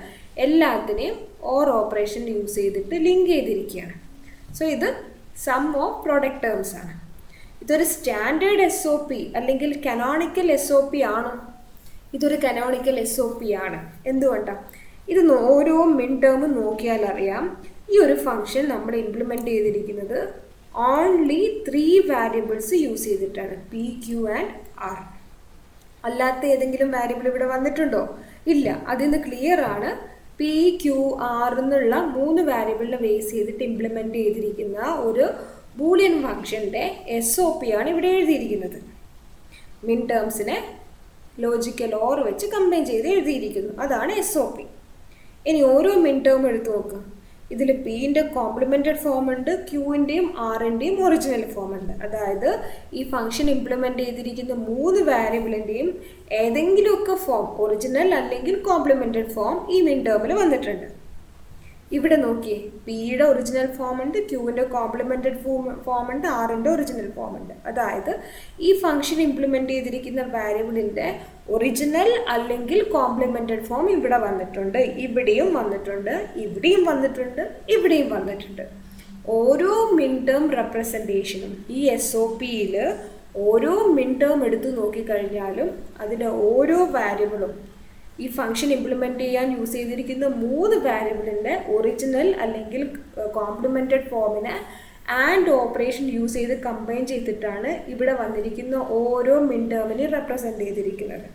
എല്ലാത്തിനെയും ഓർ ഓപ്പറേഷൻ യൂസ് ചെയ്തിട്ട് ലിങ്ക് ചെയ്തിരിക്കുകയാണ്. സോ ഇത് സം ഓഫ് പ്രൊഡക്റ്റ് ടേംസ് ആണ്. ഇതൊരു സ്റ്റാൻഡേർഡ് SOP അല്ലെങ്കിൽ കനോണിക്കൽ SOP ആണോ? ഇതൊരു കനോണിക്കൽ SOP ആണ്. എന്തുകൊണ്ടാണ്? ഇത് ഓരോ മിൻ ടേമും നോക്കിയാൽ അറിയാം ഈ ഒരു ഫംഗ്ഷൻ നമ്മൾ ഇംപ്ലിമെൻറ്റ് ചെയ്തിരിക്കുന്നത് ഓൺലി 3 വാരിയബിൾസ് യൂസ് ചെയ്തിട്ടാണ്, P, Q ആൻഡ് R. അല്ലാത്ത ഏതെങ്കിലും വാരിയബിൾ ഇവിടെ വന്നിട്ടുണ്ടോ? ഇല്ല. അതിന്ന് ക്ലിയർ ആണ്. P, Q, R എന്നുള്ള 3 വാരിയബിളിനെ ബേസ് ചെയ്തിട്ട് ഇംപ്ലിമെൻറ്റ് ചെയ്തിരിക്കുന്ന ഒരു ബൂളിയൻ ഫംഗ്ഷൻ്റെ SOP ആണ് ഇവിടെ എഴുതിയിരിക്കുന്നത്. മിൻ ടേംസിനെ ലോജിക്കൽ ഓർ വെച്ച് കമ്പൈൻ ചെയ്ത് എഴുതിയിരിക്കുന്നു, അതാണ് SOP. ഇനി ഓരോ മിൻ ടേം എടുത്ത് നോക്കുക. ഇതിൽ Pൻ്റെ കോംപ്ലിമെൻറ്റഡ് ഫോം ഉണ്ട്, Qൻ്റെയും Rൻ്റെയും ഒറിജിനൽ ഫോം ഉണ്ട്. അതായത് ഈ ഫംഗ്ഷൻ ഇംപ്ലിമെൻറ്റ് ചെയ്തിരിക്കുന്ന 3 വാരിയബിളിൻ്റെയും ഏതെങ്കിലുമൊക്കെ ഫോം, ഒറിജിനൽ അല്ലെങ്കിൽ കോംപ്ലിമെൻറ്റഡ് ഫോം ഈ മിൻ ടേമിൽ വന്നിട്ടുണ്ട്. ഇവിടെ നോക്കിയേ, Pയുടെ ഒറിജിനൽ ഫോം ഉണ്ട്, Qൻ്റെ കോംപ്ലിമെൻറ്റഡ് ഫോം ഉണ്ട്, Rൻ്റെ ഒറിജിനൽ ഫോം ഉണ്ട്. അതായത് ഈ ഫംഗ്ഷൻ ഇംപ്ലിമെൻറ്റ് ചെയ്തിരിക്കുന്ന വാരിയബിളിൻ്റെ ഒറിജിനൽ അല്ലെങ്കിൽ കോംപ്ലിമെൻറ്റഡ് ഫോം ഇവിടെ വന്നിട്ടുണ്ട്, ഇവിടെയും വന്നിട്ടുണ്ട്, ഇവിടെയും വന്നിട്ടുണ്ട്, ഇവിടെയും വന്നിട്ടുണ്ട്. ഓരോ മിൻ ടേം റെപ്രസെൻറ്റേഷനും ഈ SOPയിൽ ഓരോ മിൻ ടേം എടുത്ത് നോക്കിക്കഴിഞ്ഞാലും അതിൻ്റെ ഓരോ വാരിയബിളും ഈ ഫംഗ്ഷൻ ഇംപ്ലിമെൻറ്റ് ചെയ്യാൻ യൂസ് ചെയ്തിരിക്കുന്ന 3 വാരിയബിളിൻ്റെ ഒറിജിനൽ അല്ലെങ്കിൽ കോംപ്ലിമെൻറ്റഡ് ഫോമിനെ ആൻഡ് ഓപ്പറേഷൻ യൂസ് ചെയ്ത് കമ്പൈൻ ചെയ്തിട്ടാണ് ഇവിടെ വന്നിരിക്കുന്ന ഓരോ മിൻ ടേമിനെ റെപ്രസെൻ്റ് ചെയ്തിരിക്കുന്നത്.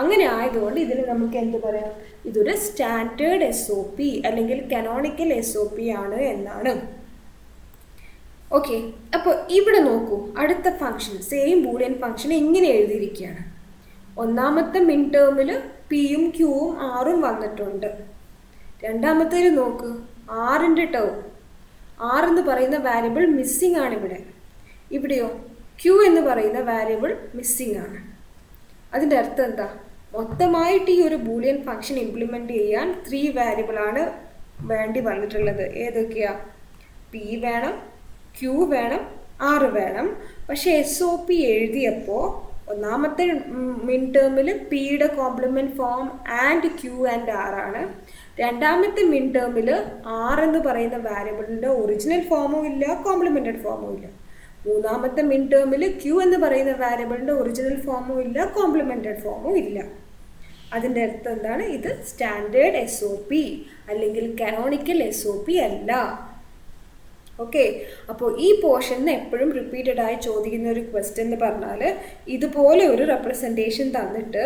അങ്ങനെ ആയതുകൊണ്ട് ഇതിന് നമുക്ക് എന്ത് പറയാം? ഇതൊരു സ്റ്റാൻഡേർഡ് SOP അല്ലെങ്കിൽ കനോണിക്കൽ SOP ആണ് എന്നാണ്. ഓക്കെ, അപ്പോൾ ഇവിടെ നോക്കൂ, അടുത്ത ഫംഗ്ഷൻ സെയിം ബൂളിയൻ ഫംഗ്ഷൻ ഇങ്ങനെ എഴുതിയിരിക്കുകയാണ്. ഒന്നാമത്തെ മിൻ ടേമിൽ Pയും Qവും Rഉം വന്നിട്ടുണ്ട്. രണ്ടാമത്തേൽ നോക്ക്, Rൻ്റെ ടേം, R എന്ന് പറയുന്ന വാരിയബിൾ മിസ്സിംഗ് ആണ് ഇവിടെ. ഇവിടെയോ Q എന്ന് പറയുന്ന വാരിയബിൾ മിസ്സിംഗ് ആണ്. അതിൻ്റെ അർത്ഥം എന്താ? മൊത്തമായിട്ട് ഈ ഒരു ബൂളിയൻ ഫംഗ്ഷൻ ഇംപ്ലിമെൻറ്റ് ചെയ്യാൻ 3 വാരിയബിളാണ് വേണ്ടി വന്നിട്ടുള്ളത്. ഏതൊക്കെയാ? P വേണം, Q വേണം, R വേണം. പക്ഷേ SOP എഴുതിയപ്പോൾ ഒന്നാമത്തെ മിൻ ടേമിൽ Pയുടെ complement form and Q and R ആണ്. രണ്ടാമത്തെ മിൻ ടേമിൽ R എന്ന് പറയുന്ന വാരിയബിളിൻ്റെ ഒറിജിനൽ ഫോമും ഇല്ല, കോംപ്ലിമെൻറ്റഡ് ഫോമും ഇല്ല. മൂന്നാമത്തെ മിൻ ടേമിൽ Q എന്ന് പറയുന്ന വാരിയബിളിൻ്റെ ഒറിജിനൽ ഫോമും ഇല്ല, കോംപ്ലിമെൻറ്റഡ് ഫോമും ഇല്ല. അതിൻ്റെ അർത്ഥം എന്താണ്? ഇത് സ്റ്റാൻഡേർഡ് SOP അല്ലെങ്കിൽ കനോണിക്കൽ SOP അല്ല. ഓക്കെ, അപ്പോൾ ഈ പോർഷനിൽ എപ്പോഴും റിപ്പീറ്റഡ് ആയി ചോദിക്കുന്ന ഒരു ക്വസ്റ്റ്യൻ എന്ന് പറഞ്ഞാൽ ഇതുപോലെ ഒരു റെപ്രസെൻറ്റേഷൻ തന്നിട്ട്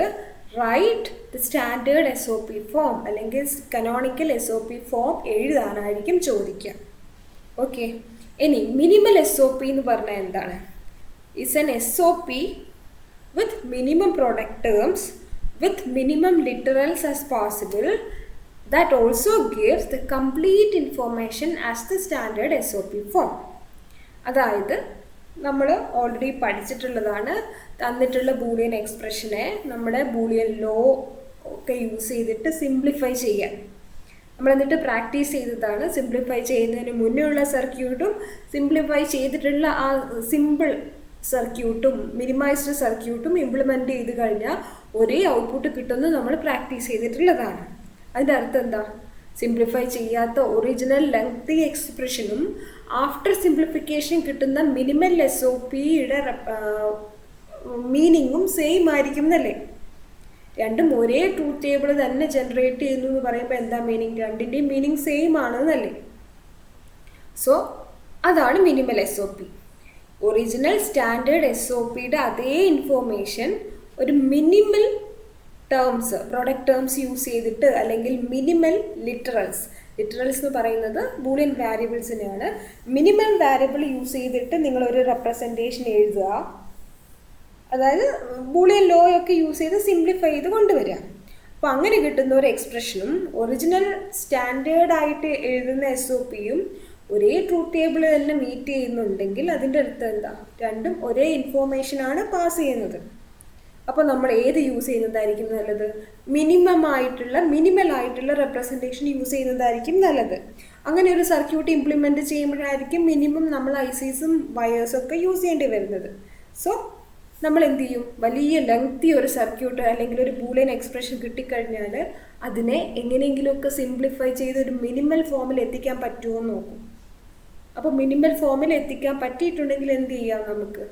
write the standard SOP form അല്ലെങ്കിൽ കനോണിക്കൽ SOP ഫോം എഴുതാനായിരിക്കും ചോദിക്കുക. ഓക്കെ, ഇനി മിനിമൽ SOP എന്ന് പറഞ്ഞാൽ എന്താണ്? It's an SOP with minimum product terms with minimum literals as possible that also gives the complete information as the standard SOP form. അതായത് നമ്മൾ already പഠിച്ചിട്ടുള്ളതാണ് തന്നിട്ടുള്ള Boolean എക്സ്പ്രഷനെ നമ്മുടെ Boolean law ഒക്കെ യൂസ് ചെയ്തിട്ട് സിംപ്ലിഫൈ ചെയ്യാൻ. നമ്മൾ എന്നിട്ട് പ്രാക്ടീസ് ചെയ്തതാണ്. സിംപ്ലിഫൈ ചെയ്യുന്നതിന് മുന്നേ ഉള്ള സർക്യൂട്ടും സിംപ്ലിഫൈ ചെയ്തിട്ടുള്ള ആ സിമ്പിൾ സർക്യൂട്ടും മിനിമൈസ്ഡ് സർക്യൂട്ടും ഇംപ്ലിമെൻറ്റ് ചെയ്ത് കഴിഞ്ഞാൽ ഒരേ ഔട്ട്പുട്ട് കിട്ടുമെന്ന് നമ്മൾ പ്രാക്ടീസ് ചെയ്തിട്ടുള്ളതാണ്. അതിൻ്റെ അർത്ഥം എന്താ? സിംപ്ലിഫൈ ചെയ്യാത്ത ഒറിജിനൽ ലെങ്തി എക്സ്പ്രഷനും ആഫ്റ്റർ സിംപ്ലിഫിക്കേഷൻ കിട്ടുന്ന മിനിമൽ SOPയുടെ മീനിങ്ങും സെയിം ആയിരിക്കും എന്നല്ലേ? രണ്ടും ഒരേ ട്രൂത്ത് ടേബിൾ തന്നെ ജനറേറ്റ് ചെയ്യുന്നു എന്ന് പറയുമ്പോൾ എന്താ മീനിങ്? രണ്ടിൻ്റെയും മീനിങ് സെയിം ആണെന്നല്ലേ? സോ അതാണ് മിനിമൽ SOP. ഒറിജിനൽ സ്റ്റാൻഡേർഡ് SOPയുടെ അതേ ഇൻഫോർമേഷൻ ഒരു minimal terms, product terms use ചെയ്തിട്ട് അല്ലെങ്കിൽ മിനിമൽ ലിറ്ററൽസ് എന്ന് പറയുന്നത് ബൂളിയൻ വാരിയബിൾസിനെയാണ്. മിനിമൽ വാരിയബിൾ യൂസ് ചെയ്തിട്ട് നിങ്ങളൊരു റെപ്രസെൻറ്റേഷൻ എഴുതുക, അതായത് ബൂളിയൻ ലോ ഒക്കെ യൂസ് ചെയ്ത് സിംപ്ലിഫൈ ചെയ്ത് കൊണ്ടുവരിക. അപ്പോൾ അങ്ങനെ കിട്ടുന്ന ഒരു എക്സ്പ്രഷനും ഒറിജിനൽ സ്റ്റാൻഡേർഡായിട്ട് എഴുതുന്ന SOPയും ഒരേ ട്രൂത്ത് ടേബിൾ തന്നെ മീറ്റ് ചെയ്യുന്നുണ്ടെങ്കിൽ അതിൻ്റെ അർത്ഥം എന്താ? രണ്ടും ഒരേ ഇൻഫോർമേഷനാണ് പാസ് ചെയ്യുന്നത്. അപ്പോൾ നമ്മൾ ഏത് യൂസ് ചെയ്യുന്നതായിരിക്കും നല്ലത്? മിനിമൽ ആയിട്ടുള്ള റെപ്രസെൻറ്റേഷൻ യൂസ് ചെയ്യുന്നതായിരിക്കും നല്ലത്. അങ്ങനെ ഒരു സർക്യൂട്ട് ഇംപ്ലിമെൻറ്റ് ചെയ്യുമ്പോഴായിരിക്കും മിനിമം നമ്മൾ ICsഉം വയേഴ്സും ഒക്കെ യൂസ് ചെയ്യേണ്ടി വരുന്നത്. സോ നമ്മൾ എന്ത് ചെയ്യും? വലിയ ലെങ്തി ഒരു സർക്യൂട്ട് അല്ലെങ്കിൽ ഒരു ബൂളിയൻ എക്സ്പ്രഷൻ കിട്ടിക്കഴിഞ്ഞാൽ അതിനെ എങ്ങനെയെങ്കിലുമൊക്കെ സിംപ്ലിഫൈ ചെയ്ത് ഒരു മിനിമൽ ഫോമിൽ എത്തിക്കാൻ പറ്റുമോ എന്ന് നോക്കും. അപ്പോൾ മിനിമൽ ഫോമിൽ എത്തിക്കാൻ പറ്റിയിട്ടുണ്ടെങ്കിൽ എന്ത് ചെയ്യാം? നമുക്ക്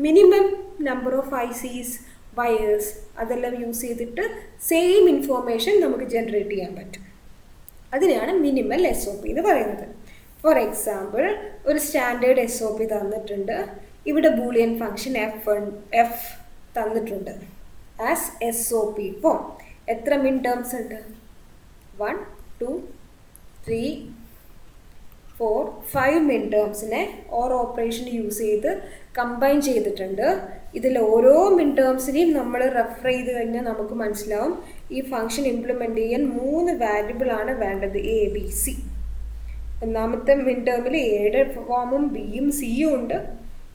minimum number of ICs, wires അതെല്ലാം യൂസ് ചെയ്തിട്ട് സെയിം ഇൻഫോർമേഷൻ നമുക്ക് ജനറേറ്റ് ചെയ്യാൻ പറ്റും. അതിനെയാണ് മിനിമൽ SOP എന്ന് പറയുന്നത്. ഫോർ എക്സാമ്പിൾ, ഒരു സ്റ്റാൻഡേർഡ് SOP തന്നിട്ടുണ്ട്. ഇവിടെ ബൂളിയൻ ഫംഗ്ഷൻ F തന്നിട്ടുണ്ട് ആസ് SOP ഫോം. എത്ര മിൻ ടേംസ് ഉണ്ട്? 1, 2, 3, 4, 5 മിൻ ടേംസിനെ ഓർ ഓപ്പറേഷൻ യൂസ് ചെയ്ത് കമ്പൈൻ ചെയ്തിട്ടുണ്ട്. ഇതിൽ ഓരോ മിൻ ടേംസിനെയും നമ്മൾ റെഫർ ചെയ്ത് കഴിഞ്ഞാൽ നമുക്ക് മനസ്സിലാവും ഈ ഫംഗ്ഷൻ ഇംപ്ലിമെൻറ്റ് ചെയ്യാൻ 3 വാരിയബിളാണ് വേണ്ടത്, ABC. ഒന്നാമത്തെ മിൻ ടേമിൽ Aയുടെ ഫോമും Bയും Cയും ഉണ്ട്.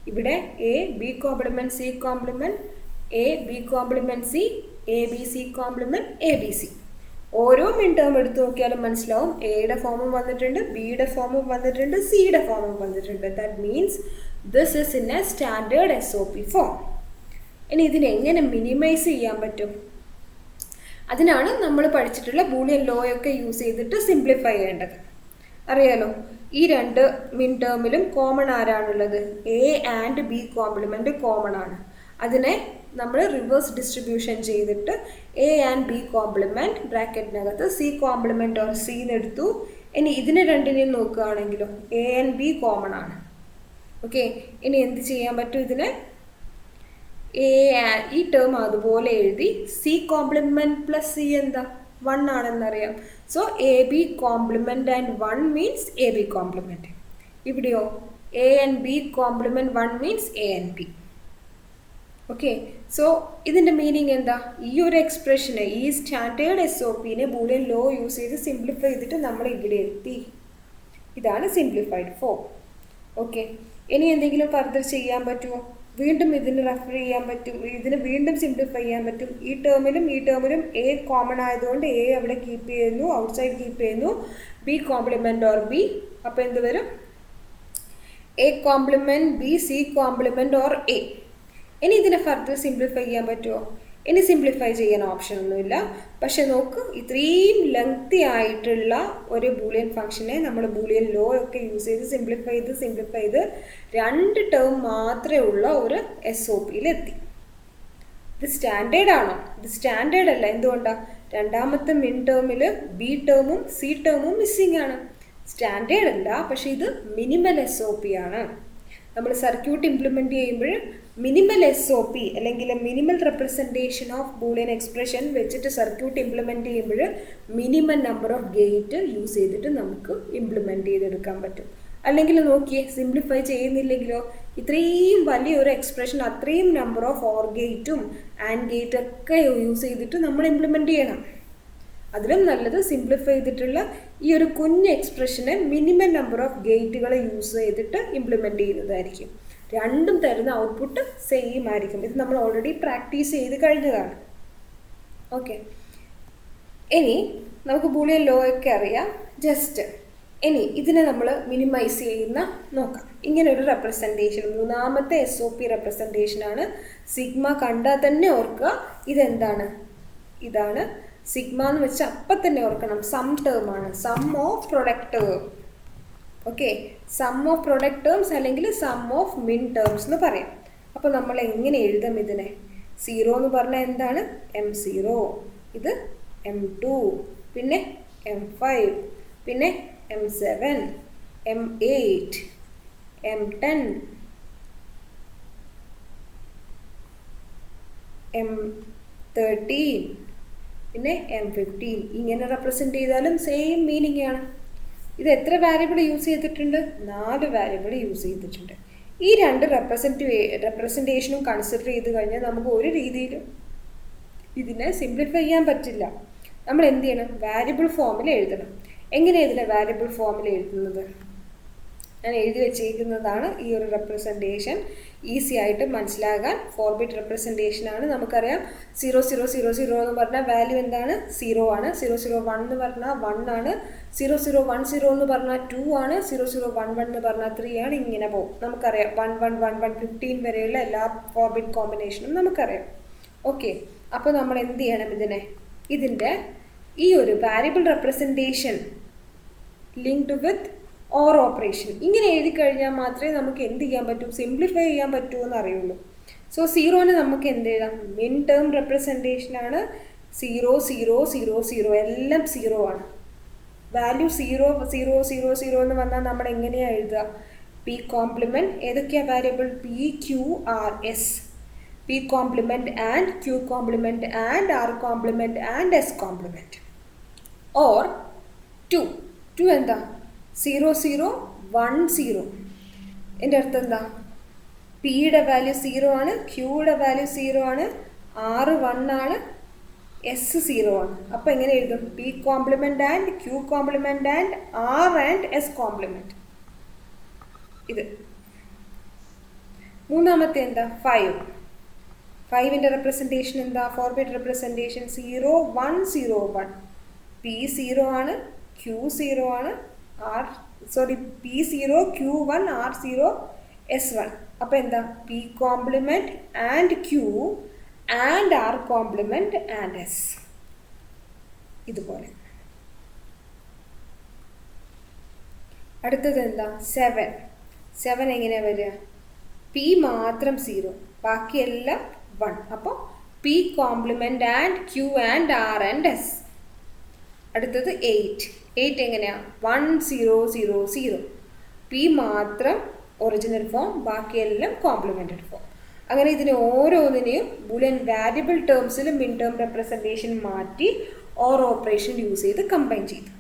ഇവിടെ A B compliment C compliment A B compliment C AB C compliment ABC. ഓരോ മിൻ ടേം എടുത്ത് നോക്കിയാലും മനസ്സിലാവും എയുടെ ഫോമും വന്നിട്ടുണ്ട്, ബിയുടെ ഫോമും വന്നിട്ടുണ്ട്, സിയുടെ ഫോമും വന്നിട്ടുണ്ട്. That means this is in a standard SOP form. ഇനി ഇതിനെങ്ങനെ മിനിമൈസ് ചെയ്യാൻ പറ്റും? അതിനാണ് നമ്മൾ പഠിച്ചിട്ടുള്ള ബൂളിയൻ ലോ ഒക്കെ യൂസ് ചെയ്തിട്ട് സിംപ്ലിഫൈ ചെയ്യേണ്ടത്. അറിയാലോ, ഈ 2 മിൻ ടേമിലും കോമൺ ആരാണുള്ളത്? A and B complement common ആണ്. അതിനെ നമ്മൾ റിവേഴ്സ് ഡിസ്ട്രിബ്യൂഷൻ ചെയ്തിട്ട് A ആൻഡ് B കോംപ്ലിമെൻറ്റ് ബ്രാക്കറ്റിനകത്ത് C കോംപ്ലിമെൻറ്റ് ഓർ C എടുത്തു. ഇനി ഇതിനെ രണ്ടിനെയും നോക്കുകയാണെങ്കിലോ A ആൻഡ് B കോമൺ ആണ്. ഓക്കെ, ഇനി എന്ത് ചെയ്യാൻ പറ്റും? ഇതിനെ ഈ ടേം അതുപോലെ എഴുതി C കോംപ്ലിമെൻറ്റ് പ്ലസ് C എന്താ? 1 ആണെന്നറിയാം. So AB complement and 1 means AB complement. ഇവിടെയോ A and B complement 1 means A and B. Okay, so ഇതിൻ്റെ മീനിങ് എന്താ? ഈ ഒരു എക്സ്പ്രഷനെ, ഈ സ്റ്റാൻഡേർഡ് SOPനെ ബൂളിയൻ ലോ യൂസ് ചെയ്ത് സിംപ്ലിഫൈ ചെയ്തിട്ട് നമ്മൾ ഇവിടെ എത്തി. ഇതാണ് സിംപ്ലിഫൈഡ് ഫോം. ഓക്കെ, ഇനി എന്തെങ്കിലും ഫർദർ ചെയ്യാൻ പറ്റുമോ? വീണ്ടും ഇതിന് റെഫർ ചെയ്യാൻ പറ്റും, ഇതിന് വീണ്ടും സിംപ്ലിഫൈ ചെയ്യാൻ പറ്റും. ഈ ടേമിലും A കോമൺ ആയതുകൊണ്ട് A അവിടെ കീപ്പ് ചെയ്യുന്നു, ഔട്ട്സൈഡ് കീപ്പ് ചെയ്യുന്നു. B കോംപ്ലിമെൻറ്റ് ഓർ B, അപ്പോൾ എന്ത് വരും? A compliment B C complement or A. ഇനി ഇതിനെ ഫർദർ സിംപ്ലിഫൈ ചെയ്യാൻ പറ്റുമോ? ഇനി സിംപ്ലിഫൈ ചെയ്യാൻ ഓപ്ഷൻ ഒന്നുമില്ല. പക്ഷെ നോക്ക്, ഇത്രയും ലെങ്തി ആയിട്ടുള്ള ഒരു ബൂളിയൻ ഫംഗ്ഷനെ നമ്മൾ ബൂളിയൻ ലോ ഒക്കെ യൂസ് ചെയ്ത് സിംപ്ലിഫൈ ചെയ്ത് 2 ടേം മാത്രമേ ഉള്ള ഒരു SOPയിലെത്തി. ഇത് സ്റ്റാൻഡേർഡ് ആണോ? ഇത് സ്റ്റാൻഡേർഡ് അല്ല. എന്തുകൊണ്ടാണ്? രണ്ടാമത്തെ മിൻ ടേമിൽ B ടേമും C ടേമും മിസ്സിംഗ് ആണ്. സ്റ്റാൻഡേർഡ് അല്ല, പക്ഷെ ഇത് മിനിമൽ SOP ആണ്. നമ്മൾ സർക്യൂട്ട് ഇംപ്ലിമെൻറ്റ് ചെയ്യുമ്പോൾ മിനിമൽ SOP അല്ലെങ്കിൽ minimal representation of Boolean expression വെച്ചിട്ട് സർക്യൂട്ട് ഇംപ്ലിമെൻറ്റ് ചെയ്യുമ്പോൾ minimum number of gate use ചെയ്തിട്ട് നമുക്ക് ഇംപ്ലിമെൻറ്റ് ചെയ്തെടുക്കാൻ പറ്റും. അല്ലെങ്കിൽ നോക്കിയേ, സിംപ്ലിഫൈ ചെയ്യുന്നില്ലെങ്കിലോ ഇത്രയും വലിയൊരു എക്സ്പ്രഷൻ അത്രയും നമ്പർ ഓഫ് ഓർ ഗേറ്റും ആൻഡ് ഗേറ്റൊക്കെ യൂസ് ചെയ്തിട്ട് നമ്മൾ ഇംപ്ലിമെൻറ്റ് ചെയ്യണം. അതിലും നല്ലത് സിംപ്ലിഫൈ ചെയ്തിട്ടുള്ള ഈ ഒരു കുഞ്ഞ് എക്സ്പ്രഷനെ മിനിമം നമ്പർ ഓഫ് ഗേറ്റുകൾ യൂസ് ചെയ്തിട്ട് ഇംപ്ലിമെൻറ്റ് ചെയ്യുന്നതായിരിക്കും. രണ്ടും തരുന്ന ഔട്ട്പുട്ട് സെയിം ആയിരിക്കും. ഇത് നമ്മൾ ഓൾറെഡി പ്രാക്ടീസ് ചെയ്ത് കഴിഞ്ഞതാണ്. ഓക്കെ, ഇനി നമുക്ക് ബൂളിയൻ ലോ ഒക്കെ അറിയാം. ജസ്റ്റ് ഇനി ഇതിനെ നമ്മൾ മിനിമൈസ് ചെയ്യുന്ന നോക്കാം. ഇങ്ങനെ ഒരു റെപ്രസെൻറ്റേഷൻ, മൂന്നാമത്തെ SOP റെപ്രസെൻറ്റേഷനാണ്. സിഗ്മ കണ്ടാൽ തന്നെ ഓർക്കുക ഇതെന്താണ്, ഇതാണ് സിഗ്മ എന്ന് വെച്ചാൽ അപ്പം തന്നെ ഓർക്കണം സം ടേം ആണ്, sum of product term. Okay, sum of product terms അല്ലെങ്കിൽ സം ഓഫ് മിൻ ടേംസ് എന്ന് പറയാം. അപ്പോൾ നമ്മൾ എങ്ങനെ എഴുതാം ഇതിനെ? 0 എന്ന് പറഞ്ഞാൽ എന്താണ്? M0, ഇത് M2, പിന്നെ M5, പിന്നെ M7, M8, M10, M13, പിന്നെ M15. ഇങ്ങനെ റെപ്രസെൻറ്റ് ചെയ്താലും സെയിം മീനിങ് ആണ്. ഇത് എത്ര വാരിയബിൾ യൂസ് ചെയ്തിട്ടുണ്ട്? 4 വാരിയബിൾ യൂസ് ചെയ്തിട്ടുണ്ട്. ഈ രണ്ട് റെപ്രസെൻറ്റേഷനും കൺസിഡർ ചെയ്ത് കഴിഞ്ഞാൽ നമുക്ക് ഒരു രീതിയിലും ഇതിനെ സിംപ്ലിഫൈ ചെയ്യാൻ പറ്റില്ല. നമ്മൾ എന്ത് ചെയ്യണം? വാരിയബിൾ ഫോമിൽ എഴുതണം. എങ്ങനെയാണ് ഇതിനെ വാരിയബിൾ ഫോമിൽ എഴുതുന്നത്? ഞാൻ എഴുതി വെച്ചിരിക്കുന്നതാണ് ഈ ഒരു റെപ്രസെൻറ്റേഷൻ. ഈസി ആയിട്ട് മനസ്സിലാകാൻ 4 ബിറ്റ് റെപ്രസെൻറ്റേഷനാണ്. നമുക്കറിയാം 0000 എന്ന് പറഞ്ഞാൽ വാല്യൂ എന്താണ്? 0 ആണ്. 001 എന്ന് പറഞ്ഞാൽ 1 ആണ്. 0010 എന്ന് പറഞ്ഞാൽ 2 ആണ്. 0011 എന്ന് പറഞ്ഞാൽ 3 ആണ്. ഇങ്ങനെ പോകും. നമുക്കറിയാം 1111 15 വരെയുള്ള എല്ലാ 4 ബിറ്റ് കോമ്പിനേഷനും നമുക്കറിയാം. ഓക്കെ, അപ്പോൾ നമ്മൾ എന്ത് ചെയ്യണം? ഇതിൻ്റെ ഈ ഒരു variable representation linked with or operation ഇങ്ങനെ എഴുതി കഴിഞ്ഞാൽ മാത്രമേ നമുക്ക് എന്ത് ചെയ്യാൻ പറ്റൂ? സിംപ്ലിഫൈ ചെയ്യാൻ പറ്റുമോ എന്ന് അറിയുള്ളൂ. സോ 0ന് നമുക്ക് എന്ത് എഴുതാം? മിൻ ടേം റെപ്രസെൻറ്റേഷനാണ്. 0 0 0 0 എല്ലാം 0 ആണ്. വാല്യൂ 0 0 0 0 എന്ന് വന്നാൽ നമ്മൾ എങ്ങനെയാണ് എഴുതുക? P കോംപ്ലിമെൻറ്റ് ഏതൊക്കെയാണ് variable? P Q R S. P compliment and Q compliment and R compliment and S compliment. Or 2 എന്താ? 0 0 1 0. എൻ്റെ അർത്ഥം എന്താ? പിയുടെ വാല്യൂ 0 ആണ്, ക്യൂയുടെ വാല്യൂ 0 ആണ്, R 1 ആണ്, S 0 ആണ്. അപ്പോൾ എങ്ങനെ എഴുതും? P compliment and Q compliment and R and S compliment. ഇത് മൂന്നാമത്തെ എന്താ? 5. 5ൻ്റെ റെപ്രസെൻറ്റേഷൻ എന്താ? 4 ബിറ്റ് റെപ്രസെൻറ്റേഷൻ 0 1 0 1. P 0 ആണ്, Q 0 ആണ്, P 0 Q 1 R 0 S 1. അപ്പോൾ എന്താ? P compliment and Q and R compliment and S. ഇതുപോലെ. അടുത്തത് എന്താ? 7 എങ്ങനെയാണ് വരിക? P മാത്രം 0, ബാക്കിയെല്ലാം 1. അപ്പോൾ P compliment and Q and R and S. അടുത്തത് 8 എങ്ങനെയാണ്? 1 0 0 0. P മാത്രം ഒറിജിനൽ ഫോം, ബാക്കിയെല്ലാം കോംപ്ലിമെൻറ്റഡ് ഫോം. അങ്ങനെ ഇതിന് ഓരോന്നിനെയും ബൂലിയൻ വാരിയബിൾ ടേംസിലും മിൻ ടേം റെപ്രസെൻറ്റേഷൻ മാറ്റി ഓർ ഓപ്പറേഷൻ യൂസ് ചെയ്ത് കമ്പൈൻ ചെയ്തു.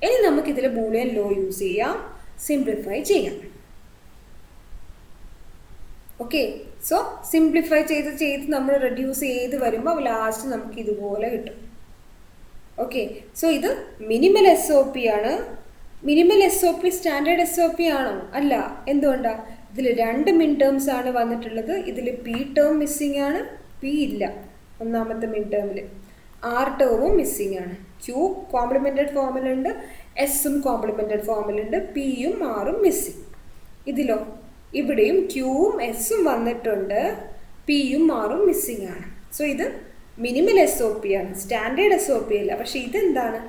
ഇനി നമുക്കിതിൽ ബൂലിയൻ ലോ യൂസ് ചെയ്യാം, സിംപ്ലിഫൈ ചെയ്യാം. ഓക്കെ, സോ സിംപ്ലിഫൈ ചെയ്ത് നമ്മൾ റെഡ്യൂസ് ചെയ്ത് വരുമ്പോൾ ലാസ്റ്റ് നമുക്ക് ഇതുപോലെ കിട്ടും. ഓക്കെ, സോ ഇത് മിനിമൽ SOP ആണ്. മിനിമൽ SOP സ്റ്റാൻഡേർഡ് SOP ആണോ? അല്ല. എന്തുകൊണ്ടാണ്? ഇതിൽ 2 മിൻ ടേംസ് ആണ് വന്നിട്ടുള്ളത്. ഇതിൽ P ടേം മിസ്സിംഗ് ആണ്, P ഇല്ല ഒന്നാമത്തെ മിൻ ടേമിൽ. R ടേമും മിസ്സിംഗ് ആണ്. Q കോംപ്ലിമെൻറ്റഡ് ഫോമിലുണ്ട്, Sഉം കോംപ്ലിമെൻറ്റഡ് ഫോമിലുണ്ട്, Pയും Rഉം മിസ്സിംഗ്. ഇതിലോ? ഇവിടെയും Qവും Sഉം വന്നിട്ടുണ്ട്, Pയും Rഉം മിസ്സിംഗ് ആണ്. സോ ഇത് മിനിമൽ SOP ആണ്, സ്റ്റാൻഡേർഡ് SOP അല്ല. പക്ഷേ ഇതെന്താണ്?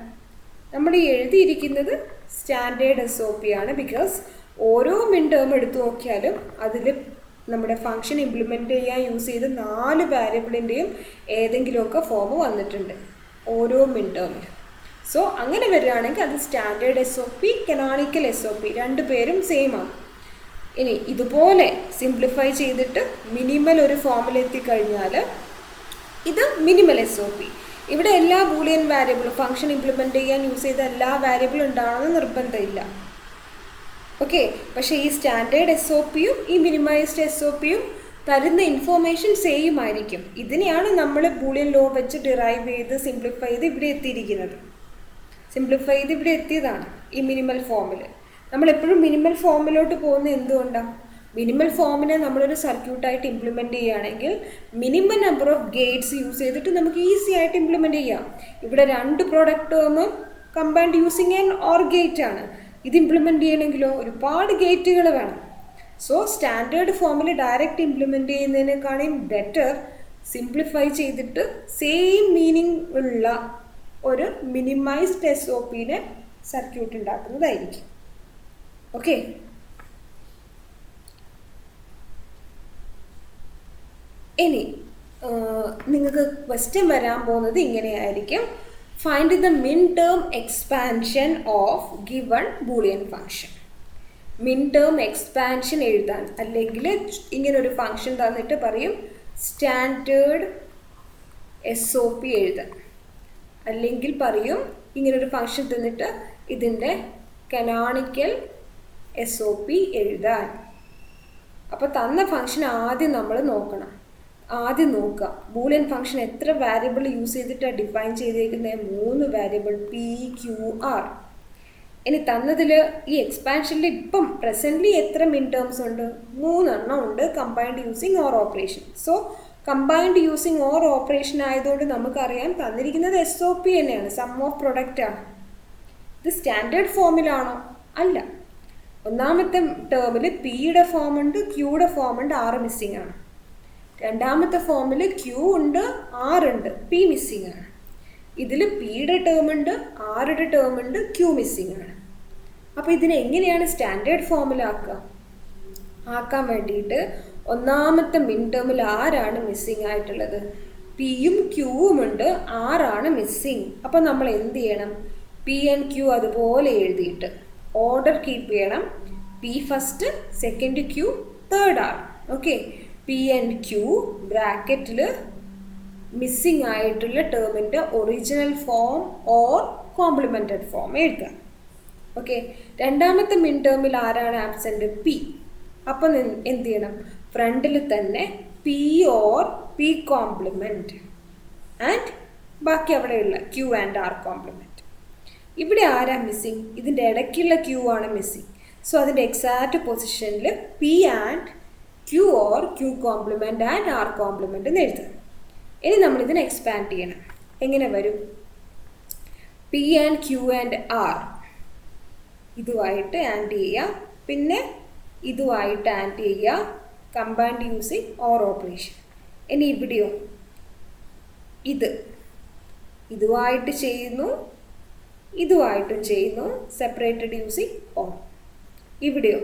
നമ്മൾ ഈ എഴുതിയിരിക്കുന്നത് സ്റ്റാൻഡേർഡ് SOP ആണ്. ബിക്കോസ് ഓരോ മിൻ ടേം എടുത്തു നോക്കിയാലും അതിൽ നമ്മുടെ ഫംഗ്ഷൻ ഇംപ്ലിമെൻറ്റ് ചെയ്യാൻ യൂസ് ചെയ്ത് 4 വാരിയബിളിൻ്റെയും ഏതെങ്കിലുമൊക്കെ ഫോം വന്നിട്ടുണ്ട് ഓരോ മിൻ ടേമിൽ. സോ അങ്ങനെ വരികയാണെങ്കിൽ അത് സ്റ്റാൻഡേർഡ് SOP, കനോണിക്കൽ SOP രണ്ടുപേരും സെയിം ആണ്. ഇനി ഇതുപോലെ സിംപ്ലിഫൈ ചെയ്തിട്ട് മിനിമൽ ഒരു ഫോമിലെത്തിക്കഴിഞ്ഞാൽ ഇത് മിനിമൽ SOP. ഇവിടെ എല്ലാ ബൂളിയൻ വാരിയബിളും ഫംഗ്ഷൻ ഇംപ്ലിമെൻറ്റ് ചെയ്യാൻ യൂസ് ചെയ്ത എല്ലാ വാരിയബിളും ഉണ്ടാവണമെന്ന് നിർബന്ധമില്ല. ഓക്കെ, പക്ഷേ ഈ സ്റ്റാൻഡേർഡ് SOPയും ഈ മിനിമൈസ്ഡ് SOPയും തരുന്ന ഇൻഫോർമേഷൻ സെയിം ആയിരിക്കും. ഇതിനെയാണ് നമ്മൾ ബൂളിയൻ ലോ വെച്ച് ഡിറൈവ് ചെയ്ത് സിംപ്ലിഫൈ ചെയ്ത് ഇവിടെ എത്തിയിരിക്കുന്നത്. സിംപ്ലിഫൈ ചെയ്ത് ഇവിടെ എത്തിയതാണ് ഈ മിനിമൽ ഫോമിൽ. നമ്മളെപ്പോഴും മിനിമൽ ഫോമിലോട്ട് പോകുന്നത് എന്തുകൊണ്ടാണ്? മിനിമൽ ഫോമിനെ നമ്മളൊരു സർക്യൂട്ടായിട്ട് ഇംപ്ലിമെൻറ്റ് ചെയ്യുകയാണെങ്കിൽ minimum number of gates use ചെയ്തിട്ട് നമുക്ക് ഈസി ആയിട്ട് ഇംപ്ലിമെൻറ്റ് ചെയ്യാം. ഇവിടെ 2 പ്രോഡക്റ്റ് ടേമും combined using an or gate ആണ്. ഇത് ഇംപ്ലിമെൻറ്റ് ചെയ്യണമെങ്കിലോ ഒരുപാട് ഗേറ്റുകൾ വേണം. സോ സ്റ്റാൻഡേർഡ് ഫോമിൽ ഡയറക്റ്റ് ഇംപ്ലിമെൻറ്റ് ചെയ്യുന്നതിനേക്കാളും ബെറ്റർ സിംപ്ലിഫൈ ചെയ്തിട്ട് സെയിം മീനിങ് ഉള്ള ഒരു മിനിമൈസ്ഡ് SOPനെ സർക്യൂട്ട് ഉണ്ടാക്കുന്നതായിരിക്കും. ഓക്കെ, ഇനി നിങ്ങൾക്ക് ക്വസ്റ്റ്യൻ വരാൻ പോകുന്നത് ഇങ്ങനെയായിരിക്കും. Find the min term expansion of given Boolean function. Min term expansion എഴുതാൻ, അല്ലെങ്കിൽ ഇങ്ങനൊരു ഫംഗ്ഷൻ തന്നിട്ട് പറയും സ്റ്റാൻഡേർഡ് SOP എഴുതാൻ, അല്ലെങ്കിൽ പറയും ഇങ്ങനൊരു ഫംഗ്ഷൻ തന്നിട്ട് ഇതിൻ്റെ കനോണിക്കൽ SOP എഴുതാൻ. അപ്പോൾ തന്ന ഫംഗ്ഷൻ ആദ്യം നമ്മൾ നോക്കണം. ആദ്യം നോക്കുക ബൂളിയൻ ഫംഗ്ഷൻ എത്ര വാരിയബിൾ യൂസ് ചെയ്തിട്ടാണ് ഡിഫൈൻ ചെയ്തേക്കുന്നത്. 3 വാരിയബിൾ PQR. ഇനി തന്നതിൽ ഈ എക്സ്പാൻഷനിൽ ഇപ്പം പ്രസൻ്റ്ലി എത്ര മിൻ ടേംസ് ഉണ്ട്? 3 എണ്ണം ഉണ്ട് combined using or operation. So combined using or operation ആയതുകൊണ്ട് നമുക്കറിയാം തന്നിരിക്കുന്നത് SOP തന്നെയാണ്, സം ഓഫ് പ്രൊഡക്റ്റ് ആണ്. ഇത് സ്റ്റാൻഡേർഡ് ഫോമിലാണോ? അല്ല. ഒന്നാമത്തെ ടേമിൽ Pയുടെ ഫോം ഉണ്ട്, Qയുടെ ഫോം ഉണ്ട്, R മിസ്സിങ് ആണ്. രണ്ടാമത്തെ ഫോമിൽ Q ഉണ്ട്, R ഉണ്ട്, P മിസ്സിങ് ആണ്. ഇതിൽ Pയുടെ ടേം ഉണ്ട്, Rയുടെ ടേം ഉണ്ട്, Q മിസ്സിങ് ആണ്. അപ്പോൾ ഇതിനെ എങ്ങനെയാണ് സ്റ്റാൻഡേർഡ് ഫോമിലാക്കുക? ആക്കാൻ വേണ്ടിയിട്ട് ഒന്നാമത്തെ മിൻ ടേമിൽ ആരാണ് മിസ്സിങ് ആയിട്ടുള്ളത്? Pയും Qവും ഉണ്ട്, R ആണ് മിസ്സിങ്. അപ്പോൾ നമ്മൾ എന്ത് ചെയ്യണം? P ആൻഡ് Q അതുപോലെ എഴുതിയിട്ട് ഓർഡർ കീപ്പ് ചെയ്യണം. P first, second Q, third R. Okay, P and Q ബ്രാക്കറ്റിൽ മിസ്സിങ് ആയിട്ടുള്ള ടേമിൻ്റെ original form or complemented form എഴുതുക. ഓക്കെ, രണ്ടാമത്തെ മിൻ ടേമിൽ ആരാണ് ആബ്സെൻറ്റ്? P. അപ്പം എന്ത് ചെയ്യണം? ഫ്രണ്ടിൽ തന്നെ P or P compliment and ബാക്കി അവിടെയുള്ള Q ആൻഡ് R കോംപ്ലിമെൻറ്റ്. ഇവിടെ ആരാ മിസ്സിങ്? ഇതിൻ്റെ ഇടയ്ക്കുള്ള Q ആണ് മിസ്സിങ്. സോ അതിൻ്റെ എക്സാക്റ്റ് പൊസിഷനിൽ P and Q or Q compliment and R compliment എന്ന് എഴുതുക. ഇനി നമ്മളിതിനെ എക്സ്പാൻഡ് ചെയ്യണം. എങ്ങനെ വരും? P and Q and R ഇതുമായിട്ട് ആൻഡ് ചെയ്യുക, പിന്നെ ഇതുമായിട്ട് ആൻഡ് ചെയ്യുക, കമ്പൈൻഡ് യൂസിങ് ഓർ ഓപ്പറേഷൻ. ഇനി ഇവിടെയോ ഇതുമായിട്ട് ചെയ്യുന്നു, ഇതുമായിട്ടും ചെയ്യുന്നു, സെപ്പറേറ്റഡ് യൂസിങ് ഓർ. ഇവിടെയോ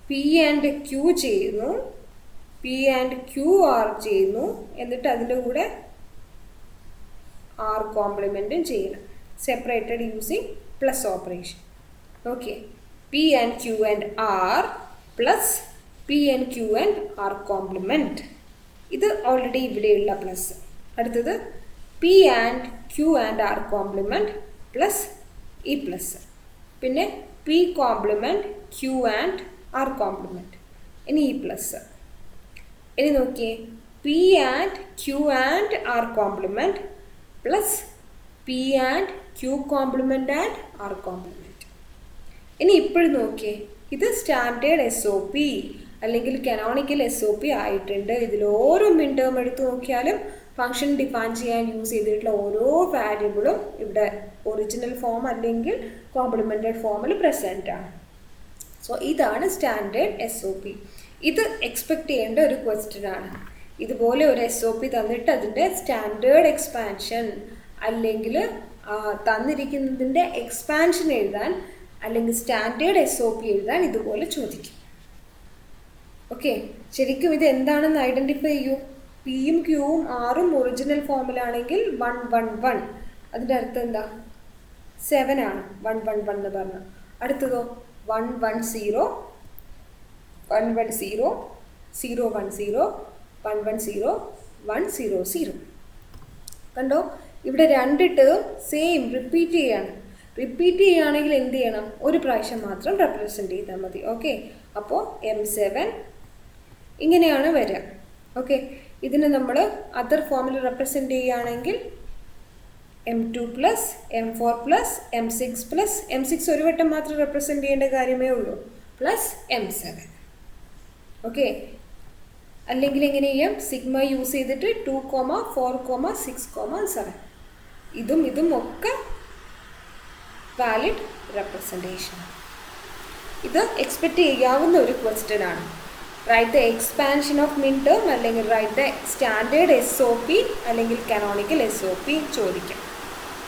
P ആൻഡ് Q ചെയ്യുന്നു, P ആൻഡ് QR ചെയ്യുന്നു, എന്നിട്ട് അതിൻ്റെ കൂടെ R കോംപ്ലിമെൻറ്റും ചെയ്യണം, separated using plus operation. Okay, P and Q and R plus P and Q and R compliment. ഇത് ഓൾറെഡി ഇവിടെയുള്ള പ്ലസ്. അടുത്തത് P and Q and R compliment plus ഈ പ്ലസ്, പിന്നെ P compliment Q and R compliment, ഇനി ഈ plus. ഇനി നോക്കിയേ, P and Q and R compliment plus P and Q compliment and R compliment. ഇനി ഇപ്പോഴും നോക്കിയേ, ഇത് സ്റ്റാൻഡേർഡ് SOP അല്ലെങ്കിൽ കനോണിക്കൽ SOP ആയിട്ടുണ്ട്. ഇതിൽ ഓരോ മിൻ ടേം എടുത്ത് നോക്കിയാലും ഫംഗ്ഷൻ ഡിഫൈൻ ചെയ്യാൻ യൂസ് ചെയ്തിട്ടുള്ള ഓരോ വാരിയബിളും ഇവിടെ ഒറിജിനൽ ഫോം അല്ലെങ്കിൽ കോംപ്ലിമെൻറ്റഡ് ഫോമിൽ പ്രസൻറ്റ് ആണ്. സോ ഇതാണ് സ്റ്റാൻഡേർഡ് SOP. ഇത് എക്സ്പെക്റ്റ് ചെയ്യേണ്ട ഒരു ക്വസ്റ്റ്യൻ ആണ്. ഇതുപോലെ ഒരു SOP തന്നിട്ട് അതിൻ്റെ സ്റ്റാൻഡേർഡ് എക്സ്പാൻഷൻ അല്ലെങ്കിൽ തന്നിരിക്കുന്നതിൻ്റെ എക്സ്പാൻഷൻ എഴുതാൻ അല്ലെങ്കിൽ സ്റ്റാൻഡേർഡ് SOP എഴുതാൻ ഇതുപോലെ ചോദിക്കും. ഓക്കെ, ശരിക്കും ഇത് എന്താണെന്ന് ഐഡൻറ്റിഫൈ ചെയ്യൂ. Pയും Qവും Rഉം ഒറിജിനൽ ഫോമിലാണെങ്കിൽ 1 1 1, അതിൻ്റെ അർത്ഥം എന്താ? 7 ആണ് 1 1 1 എന്ന് പറഞ്ഞു. അടുത്തതോ 1 1 0 1 1 0 0 1 0 1 1 0 1 0 0. കണ്ടോ, ഇവിടെ 2 ടേം സെയിം റിപ്പീറ്റ് ചെയ്യാണ്. റിപ്പീറ്റ് ചെയ്യുകയാണെങ്കിൽ എന്ത് ചെയ്യണം? ഒരു പ്രാവശ്യം മാത്രം റെപ്രസെൻറ്റ് ചെയ്താൽ മതി. ഓക്കെ, അപ്പോൾ M7 ഇങ്ങനെയാണ് വരിക. ഓക്കെ, ഇതിന് നമ്മൾ അതർ ഫോമിൽ റെപ്രസെൻറ്റ് ചെയ്യുകയാണെങ്കിൽ M2 plus M4 plus M6 plus M6 ഒരു വട്ടം മാത്രം റെപ്രസെൻറ്റ് ചെയ്യേണ്ട കാര്യമേ ഉള്ളൂ, പ്ലസ് M7. ഓക്കെ, അല്ലെങ്കിൽ എങ്ങനെ ചെയ്യാം, സിഗ്മ യൂസ് ചെയ്തിട്ട് 2,4,6,7 ഇതും ഒക്കെ വാലിഡ് റെപ്രസെൻറ്റേഷൻ. ഇത് എക്സ്പെക്റ്റ് ചെയ്യാവുന്ന ഒരു ക്വസ്റ്റ്യൻ ആണ്. റൈറ്റ് ദ എക്സ്പാൻഷൻ ഓഫ് മിൻ ടേം അല്ലെങ്കിൽ റൈറ്റ് ദ സ്റ്റാൻഡേർഡ് SOP അല്ലെങ്കിൽ കനോണിക്കൽ SOP ചോദിക്കാം.